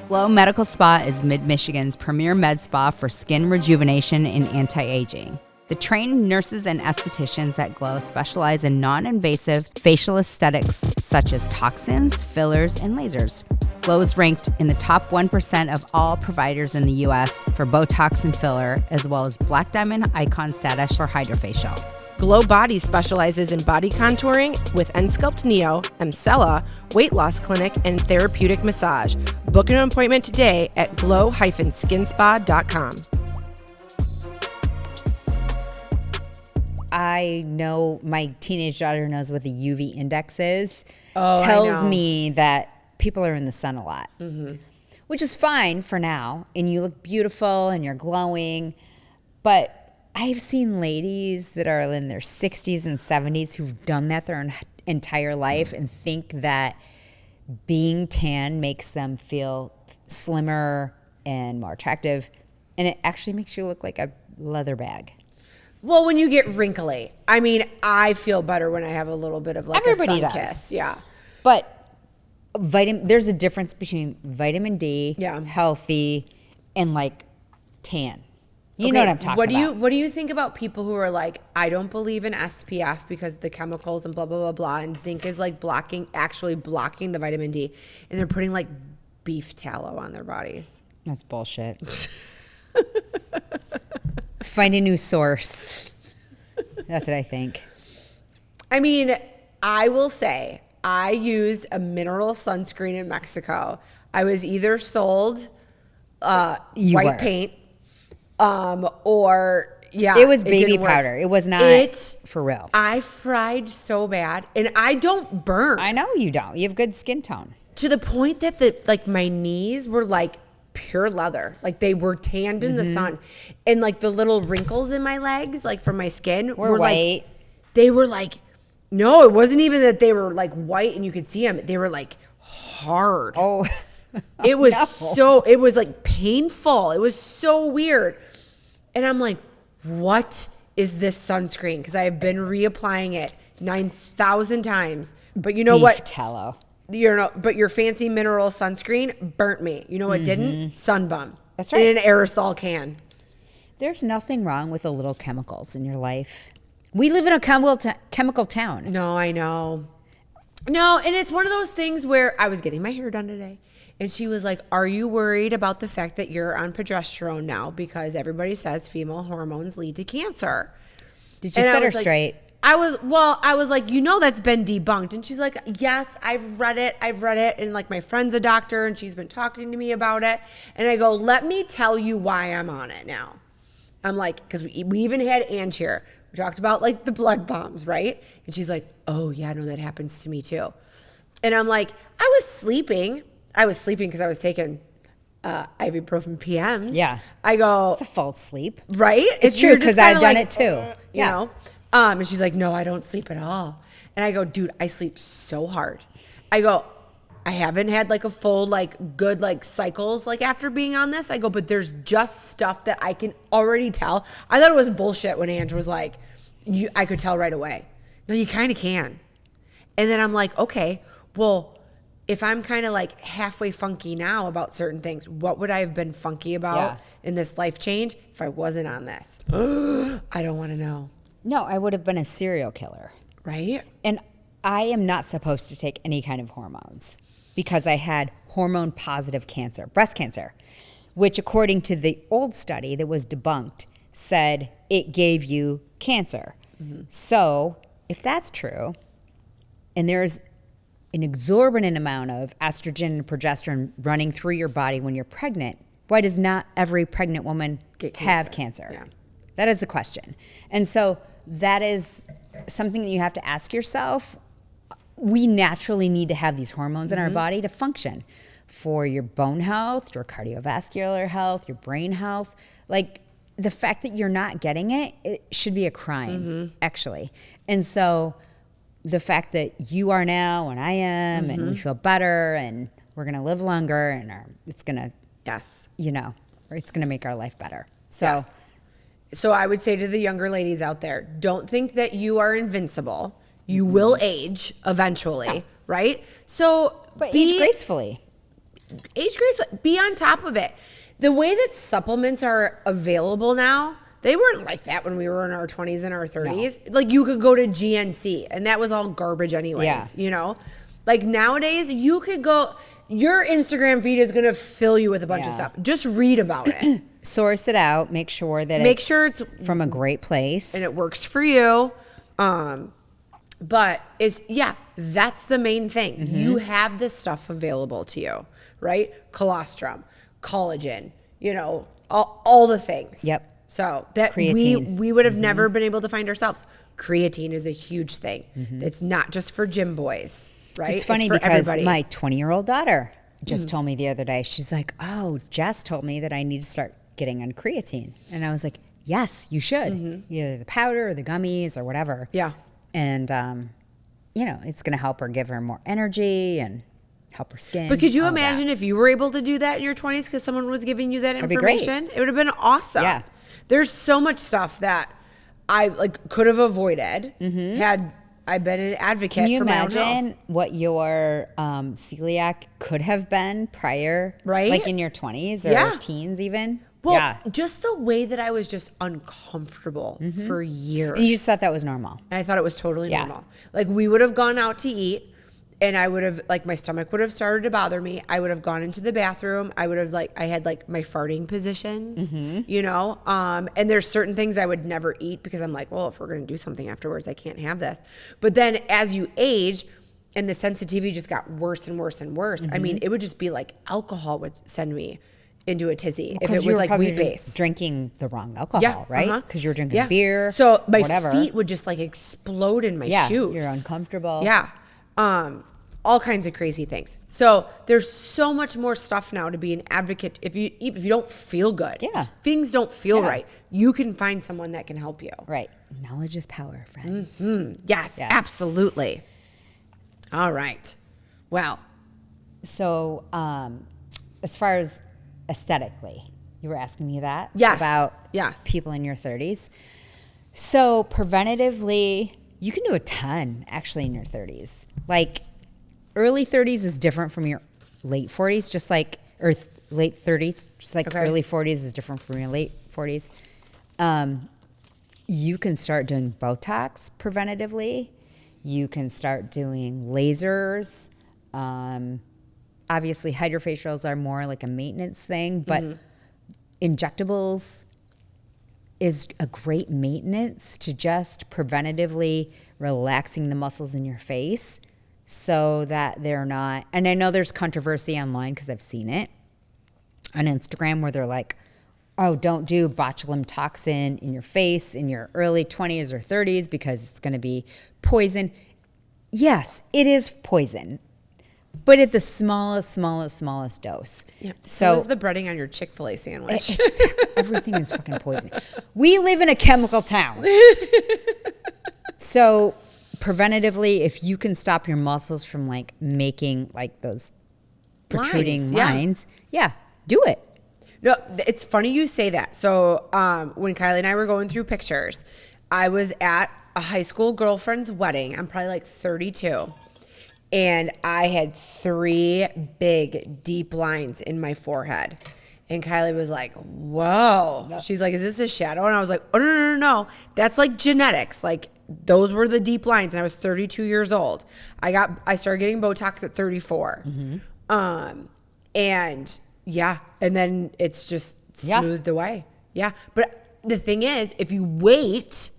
Glow Medical Spa is Mid-Michigan's premier med spa for skin rejuvenation and anti-aging. The trained nurses and estheticians at Glow specialize in non-invasive facial aesthetics such as toxins, fillers, and lasers. Glow is ranked in the top 1% of all providers in the U.S. for Botox and filler, as well as Black Diamond Icon status for hydrofacial. Glow Body specializes in body contouring with Ensculpt Neo, Emcella, weight loss clinic, and therapeutic massage. Book an appointment today at glow-skinspa.com. I know my teenage daughter knows what the UV index is. Oh, tells I know. me that people are in the sun a lot, which is fine for now. And you look beautiful and you're glowing. But I've seen ladies that are in their 60s and 70s who've done that their entire life and think that being tan makes them feel slimmer and more attractive. And it actually makes you look like a leather bag. Well, when you get wrinkly, I mean, I feel better when I have a little bit of like Everybody a sun does. kiss. Yeah. But there's a difference between vitamin D, healthy, and like tan. You know what I'm talking about. What do you think about people who are like, I don't believe in SPF because of the chemicals and blah, blah, blah, blah, and zinc is like actually blocking the vitamin D, and they're putting like beef tallow on their bodies? That's bullshit. Find a new source. That's what I think. I mean, I will say I used a mineral sunscreen in Mexico. I was either sold white paint or it was baby powder. It was not for real. I fried so bad, and I don't burn. I know you don't. You have good skin tone. To the point that my knees were like pure leather. Like they were tanned in the sun. And like the little wrinkles in my legs, like from my skin were white. Like, they were like, no, it wasn't even that they were like white and you could see them. They were like hard. Oh, it was it was like painful. It was so weird. And I'm like, what is this sunscreen? Because I have been reapplying it 9,000 times. But you know beef what? Tallow. But your fancy mineral sunscreen burnt me. You know what didn't? Sunbum. That's right. In an aerosol can. There's nothing wrong with a little chemicals in your life. We live in a chemical town. No, I know. No, and it's one of those things where I was getting my hair done today, and she was like, are you worried about the fact that you're on progesterone now? Because everybody says female hormones lead to cancer. Did you set her straight? I was like, that's been debunked. And she's like, yes, I've read it. And like my friend's a doctor and she's been talking to me about it. And I go, let me tell you why I'm on it now. I'm like, because we even had Ange here. We talked about like the blood bombs, right? And she's like, oh yeah, no, that happens to me too. And I'm like, I was sleeping because I was taking ibuprofen PMs. Yeah. I go, It's a false sleep. right? It's true because I've done it too. You know? And she's like, no, I don't sleep at all. And I go, dude, I sleep so hard. I go, I haven't had like a full, like good, like cycles, like after being on this. I go, but there's just stuff that I can already tell. I thought it was bullshit when Andrew was like, I could tell right away. No, you kind of can. And then I'm like, okay, well, if I'm kind of like halfway funky now about certain things, what would I have been funky about in this life change if I wasn't on this? I don't want to know. No, I would have been a serial killer. Right? And I am not supposed to take any kind of hormones because I had hormone positive cancer, breast cancer, which according to the old study that was debunked said it gave you cancer. Mm-hmm. So if that's true, and there's an exorbitant amount of estrogen and progesterone running through your body when you're pregnant, why does not every pregnant woman have cancer? Yeah. That is the question. And so that is something that you have to ask yourself. We naturally need to have these hormones in our body to function for your bone health, your cardiovascular health, your brain health. Like the fact that you're not getting it, it should be a crime, actually. And so the fact that you are now and I am and we feel better and we're going to live longer and it's going to, it's going to make our life better. So. So I would say to the younger ladies out there, don't think that you are invincible. You will age eventually, right? So but age gracefully. Age gracefully. Be on top of it. The way that supplements are available now, they weren't like that when we were in our 20s and our 30s. No. Like you could go to GNC and that was all garbage anyways, you know? Like nowadays you could go, your Instagram feed is going to fill you with a bunch of stuff. Just read about it. Source it out. Make sure it's from a great place. And it works for you. But that's the main thing. You have this stuff available to you, right? Colostrum, collagen, all the things. Yep. So that creatine. we would have never been able to find ourselves. Creatine is a huge thing. It's not just for gym boys, right? It's funny because my 20-year-old daughter just told me the other day, she's like, oh, Jess told me that I need to start getting on creatine. And I was like, yes, you should. Either the powder or the gummies or whatever. Yeah. And, it's going to help her, give her more energy and help her skin. But could you imagine if you were able to do that in your 20s because someone was giving you that information? That'd be great. It would have been awesome. Yeah. There's so much stuff that I could have avoided had I been an advocate for my own health. Can you imagine what your celiac could have been prior? Right. Like in your 20s or teens even? Well, just the way that I was just uncomfortable for years. And you just thought that was normal. And I thought it was totally normal. Like we would have gone out to eat and I would have, my stomach would have started to bother me. I would have gone into the bathroom. I would have I had my farting positions, and there's certain things I would never eat because I'm like, well, if we're going to do something afterwards, I can't have this. But then as you age and the sensitivity just got worse and worse and worse, I mean, it would just be like alcohol would send me into a tizzy if it was wheat based. Drinking the wrong alcohol, right? Because you were drinking beer. So my feet would just explode in my shoes. You're uncomfortable. Yeah. All kinds of crazy things. So there's so much more stuff now to be an advocate. If you don't feel good, things don't feel right, you can find someone that can help you. Right. Knowledge is power, friends. Yes, absolutely. All right. Well. So as far as aesthetically, you were asking me that? Yes. About people in your 30s. So preventatively, you can do a ton actually in your 30s. Early 30s is different from your late 40s, or late 30s, just like early 40s is different from your late 40s. You can start doing Botox preventatively. You can start doing lasers. Obviously, hydrofacials are more like a maintenance thing, but injectables is a great maintenance to just preventatively relaxing the muscles in your face so that they're not, and I know there's controversy online because I've seen it on Instagram where they're like, oh, don't do botulinum toxin in your face in your early 20s or 30s because it's going to be poison. Yes, it is poison, but it's the smallest dose. Yeah. So is the breading on your Chick-fil-A sandwich. everything is fucking poison. We live in a chemical town. So preventatively, if you can stop your muscles from like making like those protruding lines, do it. No, it's funny you say that. So when Kylie and I were going through pictures, I was at a high school girlfriend's wedding. I'm probably like 32. And I had 3 big, deep lines in my forehead. And Kylie was like, whoa. She's like, is this a shadow? And I was like, oh, no. That's like genetics. Like, those were the deep lines. And I was 32 years old. I started getting Botox at 34. And yeah. And then it's just smoothed away. Yeah. But the thing is, if you wait,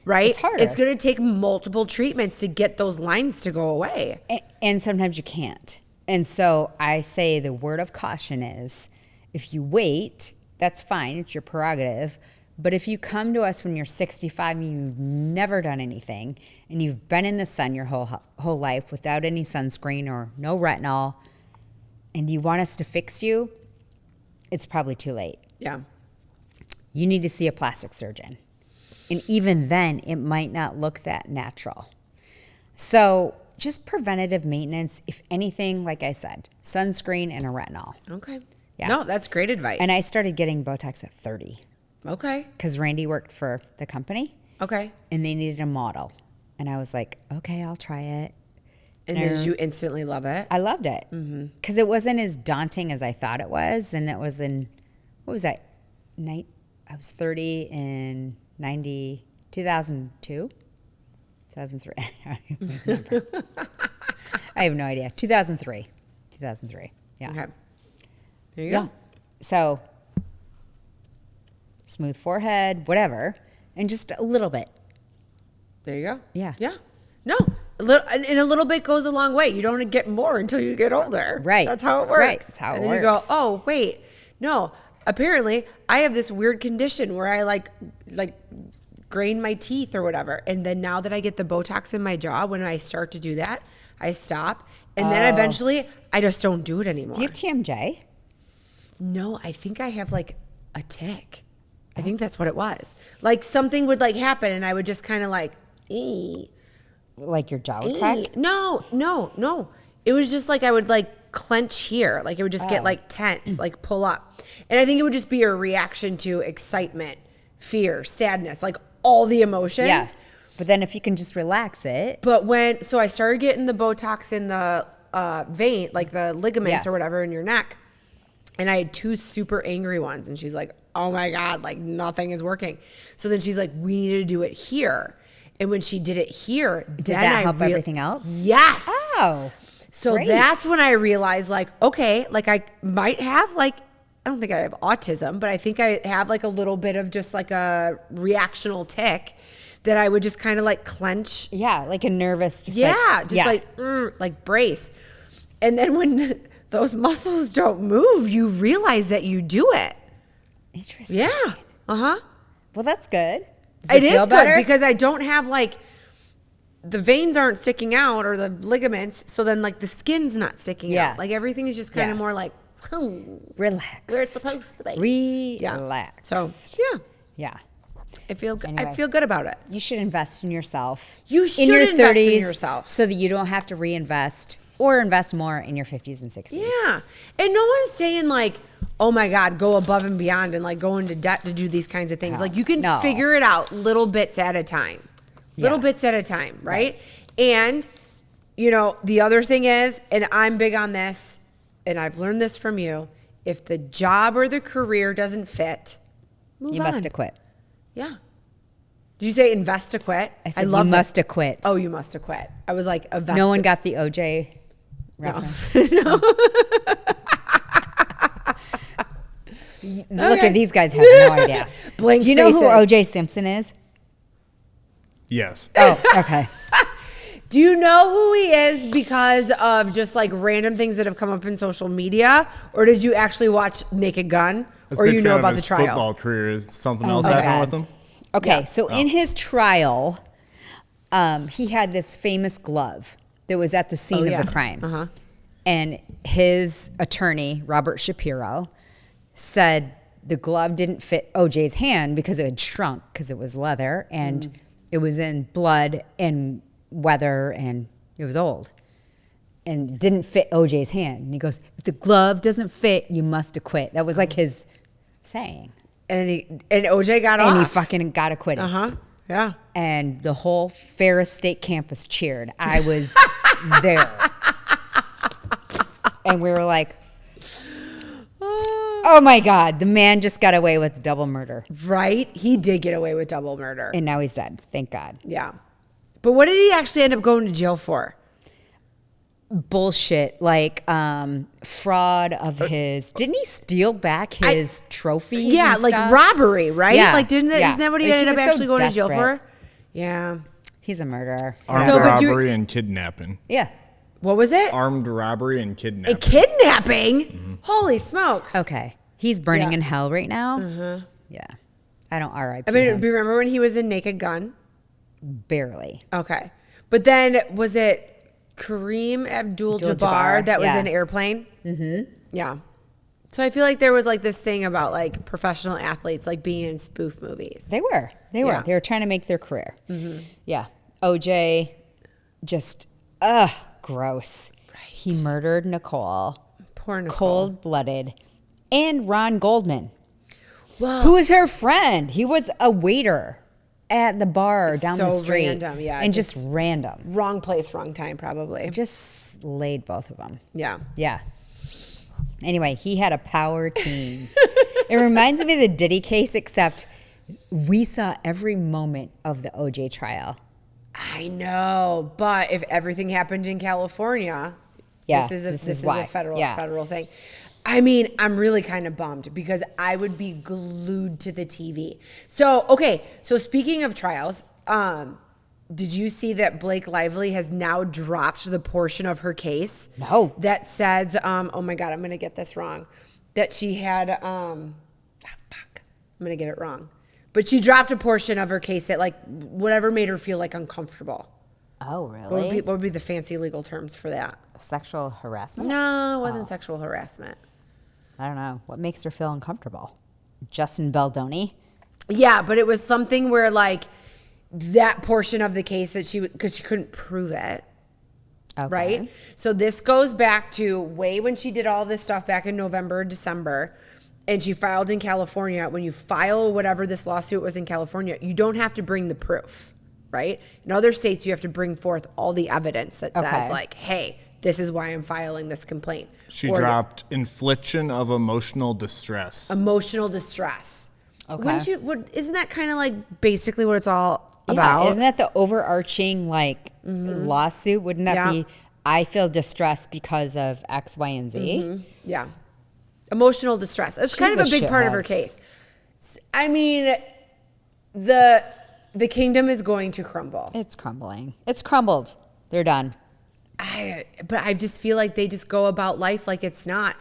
right, it's going to take multiple treatments to get those lines to go away. And sometimes you can't. And so I say the word of caution is, if you wait, that's fine. It's your prerogative. But if you come to us when you're 65 and you've never done anything and you've been in the sun your whole life without any sunscreen or no retinol and you want us to fix you, it's probably too late. Yeah. You need to see a plastic surgeon. And even then, it might not look that natural. So just preventative maintenance, if anything, like I said, sunscreen and a retinol. Okay. Yeah. No, that's great advice. And I started getting Botox at 30. Okay. Because Randy worked for the company. Okay. And they needed a model. And I was like, okay, I'll try it. And then did you instantly love it? I loved it. Because it wasn't as daunting as I thought it was. And it was in, what was that? I was 30 in 2002? 2003. I don't even remember. I have no idea. 2003. Yeah. Okay. There you go. So, smooth forehead, whatever, and just a little bit. There you go. Yeah. Yeah. No. A little bit goes a long way. You don't get more until you get older. Right. That's how it works. Right. That's how it and works. You go, oh, wait. No. Apparently, I have this weird condition where I like grain my teeth or whatever. And then now that I get the Botox in my jaw, when I start to do that, I stop. And then eventually, I just don't do it anymore. Do you have TMJ? No, I think I have like a tick. I think that's what it was. Like something would like happen and I would just kind of like, ee. Like your jaw would crack? No. It was just like I would like clench here. Like it would just get like tense, like pull up. And I think it would just be a reaction to excitement, fear, sadness, like all the emotions. Yeah. But then if you can just relax it. But so I started getting the Botox in the vein, like the ligaments or whatever in your neck. And I had 2 super angry ones. And she's like, oh my God, like nothing is working. So then she's like, we need to do it here. And when she did it here, did that help everything else? Yes. Oh. So great. that's when I realized like, okay, like I might have like, I don't think I have autism, but I think I have like a little bit of just like a reactional tick that I would just kind of like clench. Yeah, like a nervous. Like brace. And then when those muscles don't move, you realize that you do it. Interesting. Yeah. Uh-huh. Well, that's good. It is good because I don't have like the veins aren't sticking out or the ligaments. So then like the skin's not sticking out. Like everything is just kind of more like relax. Where it's supposed to be. Relax. So yeah. I feel good. Anyway, I feel good about it. You should invest in yourself. You should in your invest 30s in yourself so that you don't have to reinvest or invest more in your 50s and 60s. Yeah. And no one's saying like, oh my God, go above and beyond and like go into debt to do these kinds of things. Like you can figure it out little bits at a time. Little bits at a time, right? And, you know, the other thing is, and I'm big on this, and I've learned this from you, if the job or the career doesn't fit, move on. You must have quit. Yeah. Did you say invest to quit? I said you must have quit. Oh, you must have quit. I was like, no one got the OJ reference. No. Look at these guys have no idea. blank Do you know who faces. O.J. Simpson is? Yes. Oh, okay. Do you know who he is because of just like random things that have come up in social media? Or did you actually watch Naked Gun? That's a Or big you fan know of about the his trial? football career. Is something else my happening God. with him? Okay, Yeah. so in his trial, he had this famous glove that was at the scene yeah. of the crime. Uh-huh. And his attorney, Robert Shapiro, said the glove didn't fit OJ's hand because it had shrunk because it was leather and it was in blood and weather and it was old. And it didn't fit OJ's hand. And he goes, if the glove doesn't fit, you must acquit. That was like his saying. And OJ got off. And he fucking got acquitted. Uh-huh. Yeah. And the whole Ferris State campus cheered. I was there. And we were like, oh my God, the man just got away with double murder. Right? He did get away with double murder. And now he's dead. Thank God. Yeah. But what did he actually end up going to jail for? Bullshit. Like fraud of his. Didn't he steal back his trophies? Yeah, and like stuff? robbery, right? Yeah. Like isn't that what he Like, ended up was so actually going to jail desperate. for? Yeah. He's a murderer. Armed So, but robbery and kidnapping. Yeah. What was it? Armed robbery and A kidnapping. kidnapping? Holy smokes. Okay. He's burning Yeah. in hell right now. Yeah. I don't RIP I mean, him. remember when he was in Naked Gun? Barely. Okay. But then was it Kareem Abdul-Jabbar Abdul-Jabbar, that was yeah. in Airplane? Mm-hmm. Yeah. So I feel like there was like this thing about like professional athletes like being in spoof movies. They were. They were. Yeah. They were trying to make their career. Yeah. OJ, just, gross. Right. He murdered Nicole. Poor Nicole. Cold-blooded. And Ron Goldman, Well, who was her friend. He was a waiter at the bar down the So street. random, yeah, And just random. wrong place, wrong time, probably. Just laid both of them. Yeah. Yeah. Anyway, he had a power team. It reminds me of the Diddy case, except we saw every moment of the OJ trial. I know, but if everything happened in California, Yeah, this this is is why. a federal Yeah. federal thing. I mean, I'm really kind of bummed because I would be glued to the TV. So, okay, so speaking of trials, did you see that Blake Lively has now dropped the portion of her case? No. That says, oh my God, I'm going to get this wrong. That she had, I'm going to get it wrong. But she dropped a portion of her case that like whatever made her feel like uncomfortable. Oh, What would be the fancy legal terms for that? Sexual harassment? No, it wasn't sexual harassment. I don't know. What makes her feel uncomfortable? Justin Baldoni? Yeah, but it was something where like that portion of the case that because she couldn't prove it. Okay. Right? So this goes back to way when she did all this stuff back in November, December, and she filed in California. When you file whatever this lawsuit was in California, you don't have to bring the proof, right? In other states, you have to bring forth all the evidence that says Okay. like, hey, this is why I'm filing this complaint. She Or dropped infliction of emotional distress. emotional distress. Okay. Isn't that kind of like basically what it's all Yeah, about? isn't that the overarching like lawsuit? Wouldn't that Yeah. be, I feel distressed because of X, Y, and Z? Yeah. Emotional distress. It's She's kind of a a big part of shithead. her case. I mean, the kingdom is going to crumble. It's crumbling. It's crumbled. They're done. But I just feel like they just go about life like it's not.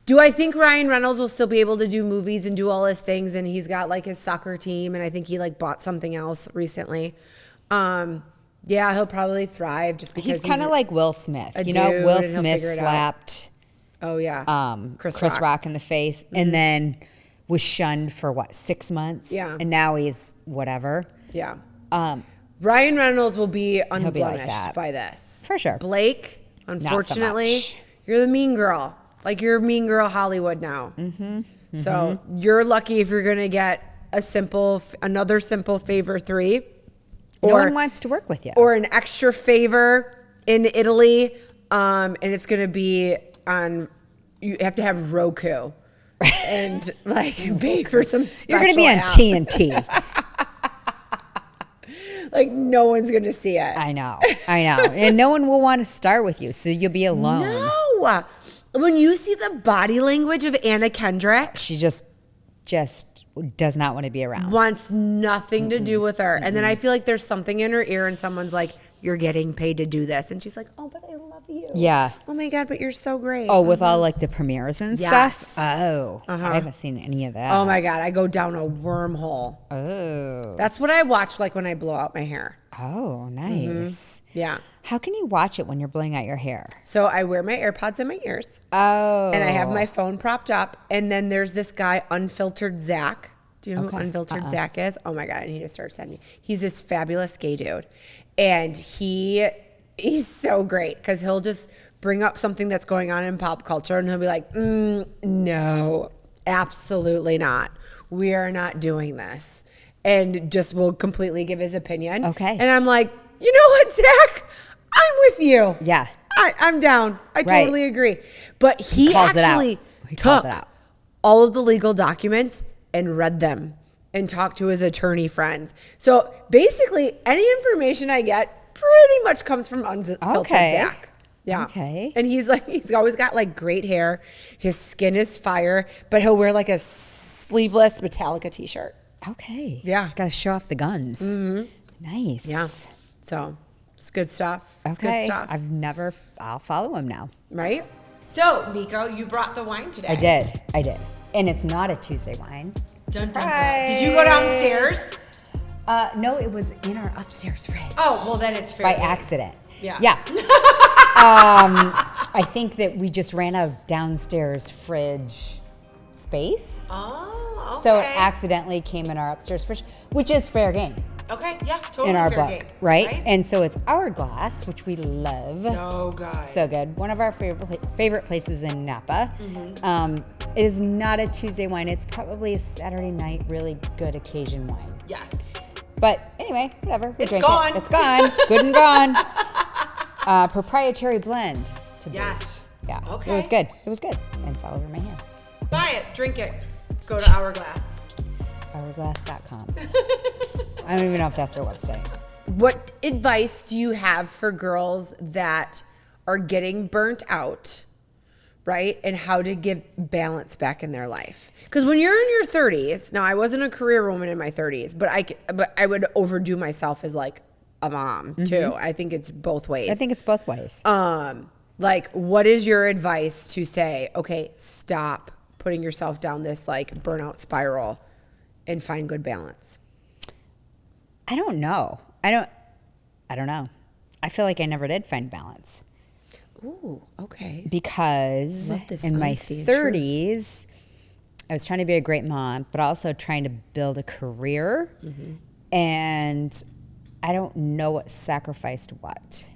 Do I think Ryan Reynolds will still be able to do movies and do all his things? And he's got like his soccer team, and I think he like bought something else recently. Yeah, he'll probably thrive just because He's kind of like Will Smith. a You know, dude Will and he'll Smith figure it out. slapped oh yeah, Chris Rock in the face and then was shunned for what, 6 months? Yeah. And now he's whatever. yeah. Ryan Reynolds will be like unblemished that. by this For sure. Blake, so unfortunately, much. you're the mean girl. Like you're mean girl Hollywood now. Mm-hmm. So you're lucky if you're gonna get another simple favor 3, No one wants to work with you. or an extra favor in Italy, and it's gonna be on. You have to have Roku, and like pay for some special. You're going to be on app. TNT. Like no one's gonna see it. I know. And no one will want to start with you, so you'll be alone. No. When you see the body language of Anna Kendrick, She just does not want to be around. Wants nothing to do with her. And then I feel like there's something in her ear and someone's like, you're getting paid to do this. And she's like, oh, but I love you. Yeah. Oh my God, but you're so great. Oh, with all like the premieres and Yes. stuff? Oh, I haven't seen any of that. Oh my God, I go down a wormhole. Oh. That's what I watch like when I blow out my hair. Oh, nice. Yeah. How can you watch it when you're blowing out your hair? So I wear my AirPods in my ears. Oh. And I have my phone propped up. And then there's this guy, Unfiltered Zach. Do you know who Unfiltered Zach is? Oh my God, I need to start sending. He's this fabulous gay dude. And he's so great because he'll just bring up something that's going on in pop culture and he'll be like, no, absolutely not. We are not doing this. And just will completely give his opinion. Okay. And I'm like, you know what, Zach? I'm with you. Yeah. I'm down. I Right. totally agree. But he Calls it out. actually He calls took it out. all of the legal documents and read them and talked to his attorney friends. So basically, any information I get pretty much comes from Unfiltered Okay. Zach. Yeah. Okay. And he's always got like great hair. His skin is fire, but he'll wear like a sleeveless Metallica t-shirt. Okay. Yeah. He's got to show off the guns. Mm-hmm. Nice. Yeah. So it's good stuff. It's good Okay. stuff. I'll follow him now. Right? So, Meko, you brought the wine today. I did. And it's not a Tuesday wine. Dun, dun, dun. Surprise. Did you go downstairs? No, it was in our upstairs fridge. Oh, well, then it's fair By game. accident. Yeah. Yeah. I think that we just ran out of downstairs fridge space. Oh, okay. So it accidentally came in our upstairs fridge, which is fair game Okay, yeah, totally in our fair book, game. right? And so it's Hourglass, which we love. So good. So good. One of our favorite places in Napa. Mm-hmm. It is not a Tuesday wine. It's probably a Saturday night, really good occasion wine. Yes. But anyway, whatever. We It's drank gone. It. It's gone. Good and gone. Proprietary blend to boot. Yes. Yeah. Okay. It was good. It was good. And it's all over my hand. Buy it, drink it. Go to Hourglass. Hourglass.com. I don't even know if that's their website. What advice do you have for girls that are getting burnt out, right? And how to give balance back in their life? Because when you're in your 30s, now I wasn't a career woman in my 30s, but I would overdo myself as like a mom too. I think it's both ways. I think it's both ways. Like, what is your advice to say, okay, stop putting yourself down this like burnout spiral and find good balance? I don't know. I don't know. I feel like I never did find balance. Ooh, okay. Because Love this in my honesty and truth. 30s, I was trying to be a great mom, but also trying to build a career. And I don't know what sacrificed what.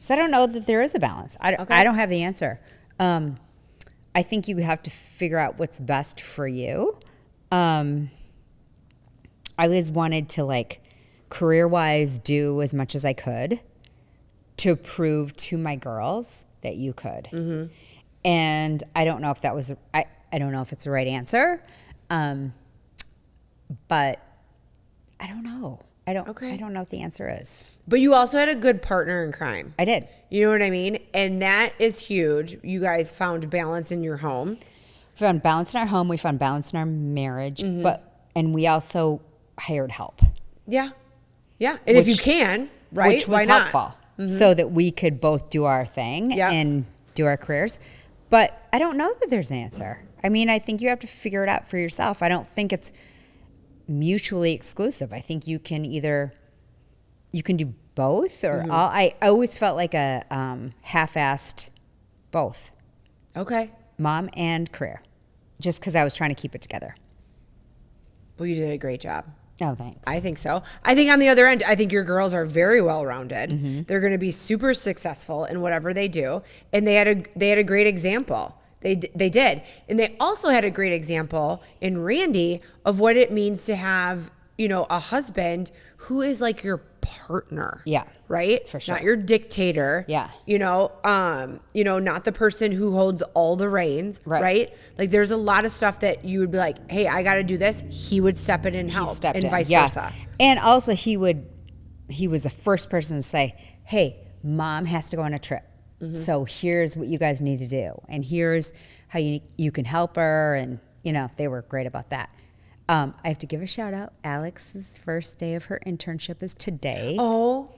So I don't know that there is a balance. I don't have the answer. I think you have to figure out what's best for you. I always wanted to, like, career-wise do as much as I could to prove to my girls that you could. And I don't know if that was, I don't know if it's the right answer. But I don't know. I don't know what the answer is. But you also had a good partner in crime. I did. You know what I mean? And that is huge. You guys found balance in your home. We found balance in our home. We found balance in our marriage. And we also hired help. Yeah. Yeah. And if you can, right? Which was why not? helpful. So that we could both do our thing and do our careers. But I don't know that there's an answer. I mean, I think you have to figure it out for yourself. I don't think it's mutually exclusive. I think you can do both, or I always felt like a half-assed both. Okay. Mom and career, just because I was trying to keep it together. Well, you did a great job. Oh, thanks. I think so. I think on the other end, I think your girls are very well-rounded. They're going to be super successful in whatever they do, and they had a great example. They did, and they also had a great example in Randy of what it means to have, a husband who is like your partner. Yeah. Right? For sure. Not your dictator. Yeah. Not the person who holds all the reins. Right? Like there's a lot of stuff that you would be like, hey, I got to do this. He would step in and help, and vice versa. And also he was the first person to say, hey, mom has to go on a trip. So here's what you guys need to do. And here's how you can help her. And, they were great about that. I have to give a shout out. Alex's first day of her internship is today. Oh.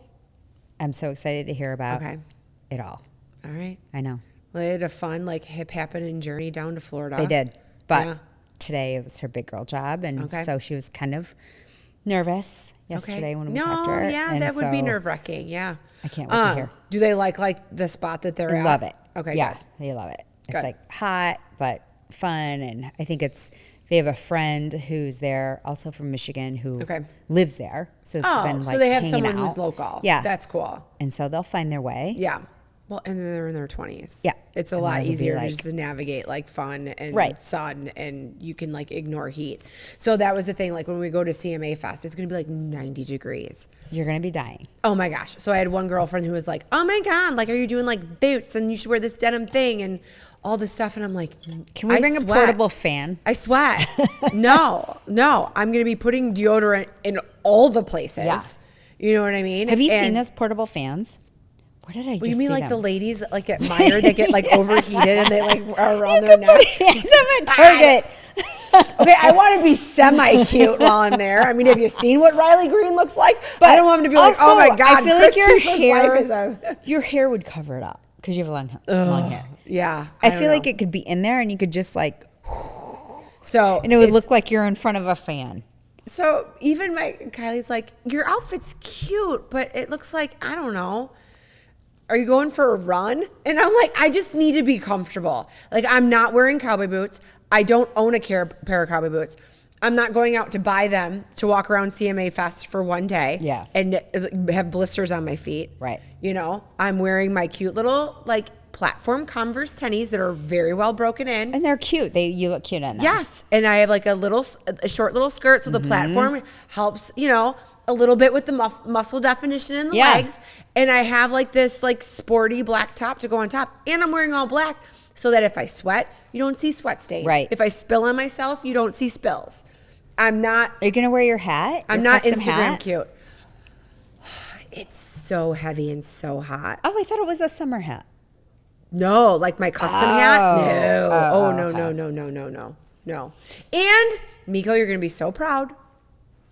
I'm so excited to hear about Okay. it all. All right. I know. Well, they had a fun, like, hip happening journey down to Florida. They did. But Yeah. today it was her big girl job. And Okay. so she was kind of nervous yesterday when we talked to her. Yeah, And that would be so nerve-wracking. Yeah. I can't wait to hear. Do they like the spot that they're They at? love it. Okay. Yeah, Good. they love it. It's Good. like hot, but fun. And I think they have a friend who's there also from Michigan who Okay. lives there. So it's Oh, been so like they have hanging someone who's out. local. Yeah. That's cool. And so they'll find their way. Yeah. Well, and then they're in their 20s. Yeah. It's a And lot that'll be easier like- just to navigate like fun and Right. sun, and you can like ignore heat. So that was the thing. Like when we go to CMA Fest, it's going to be like 90 degrees. You're going to be dying. Oh my gosh. So I had one girlfriend who was like, oh my God, like, are you doing like boots and you should wear this denim thing and all this stuff. And I'm like, Can we I bring sweat. a portable fan? I sweat. no. I'm going to be putting deodorant in all the places. Yeah. You know what I mean? Have you seen And- those portable fans? Where did I just Well, you mean see like the them? ladies like at Meyer that get like overheated and they like are around their neck? Yes, I'm at Target. Okay, I want to be semi-cute while I'm there. I mean, have you seen what Riley Green looks like? But I don't want him to be like, oh also, my God, I feel Chris like your Kiefer's hair, wife is a... your hair would cover it up because you have long hair. Yeah. I don't feel like know. it could be in there and you could just like, So and it would it's- look like you're in front of a fan. So even Kylie's like, your outfit's cute, but it looks like, I don't know. Are you going for a run? And I'm like, I just need to be comfortable. Like, I'm not wearing cowboy boots. I don't own a pair of cowboy boots. I'm not going out to buy them to walk around CMA Fest for one day. Yeah. And have blisters on my feet. Right. You know, I'm wearing my cute little like platform Converse tennies that are very well broken in. And they're cute. You look cute in them. Yes, and I have like a short little skirt, so the platform helps, you know, a little bit with the muscle definition in the Yeah. legs. And I have like this like sporty black top to go on top, and I'm wearing all black so that if I sweat, you don't see sweat stains. Right. If I spill on myself, you don't see spills. I'm not. Are you gonna wear your hat? I'm Your not custom Instagram hat? cute. It's so heavy and so hot. Oh, I thought it was a summer hat. No, like my custom hat? No. Oh, No. No. And Meko, you're gonna be so proud.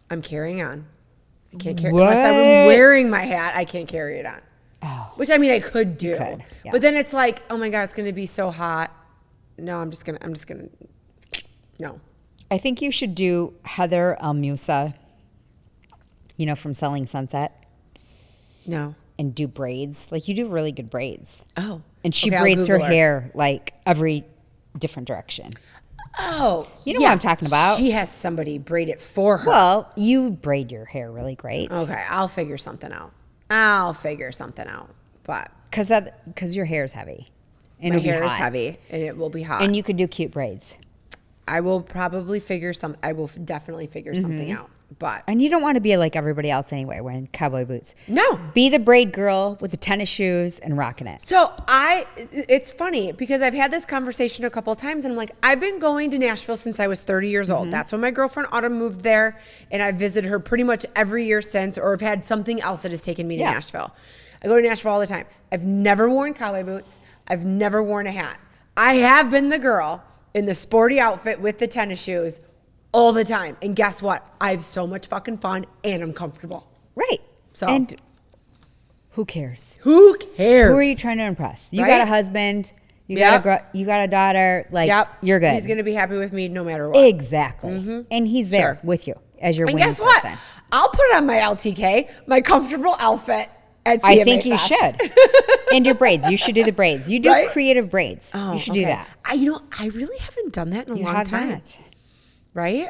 I'm carrying on. I can't carry unless I'm What? wearing my hat, I can't carry it on. Oh. Which I mean I could do. could, yeah. But then it's like, oh my God, it's gonna be so hot. No, I'm just gonna no. I think you should do Heather Almusa, you know, from Selling Sunset, No. and do braids. Like you do really good braids. Oh. And she Okay, I'll braids her Google hair like every different direction. Oh. You know what I'm talking about. She has somebody braid it for her. Well, you braid your hair really great. Okay, I'll figure something out. But Because your hair is heavy. And my it'll be hair is hot. heavy and it will be hot. And you could do cute braids. I will probably I will definitely figure something out. But And you don't want to be like everybody else anyway, wearing cowboy boots. no. Be the braid girl with the tennis shoes and rocking it. So it's funny because I've had this conversation a couple of times and I'm like, I've been going to Nashville since I was 30 years old. That's when my girlfriend Autumn moved there, and I've visited her pretty much every year since, or have had something else that has taken me to Yeah. Nashville. I go to Nashville all the time. I've never worn cowboy boots. I've never worn a hat. I have been the girl in the sporty outfit with the tennis shoes all the time. And guess what? I have so much fucking fun and I'm comfortable. Right. So- And who cares? Who cares? Who are you trying to impress? You Right? got a husband. You Yep. you got a daughter. Like, Yep. you're good. He's going to be happy with me no matter what. Exactly. And he's there Sure. with you as your And winning guess what? person. I'll put on my LTK, my comfortable outfit at CMA I think you Fest. should. And your braids. You should do the braids. You do Right? creative braids. Oh, you should do okay. that. I really haven't done that in a You long have time. not. Right?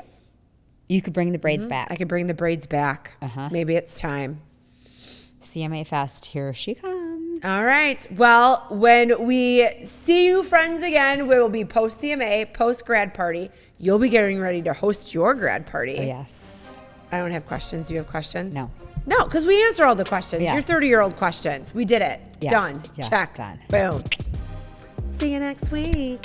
You could bring the braids back. I could bring the braids back. Uh-huh. Maybe it's time. CMA Fest, here she comes. All right. Well, when we see you friends again, we will be post CMA, post grad party. You'll be getting ready to host your grad party. Oh, yes. I don't have questions. Do you have questions? No. No, because we answer all the questions. Yeah. Your 30-year-old questions. We did it. Yeah. Done. Yeah. Check. Done. Boom. See you next week.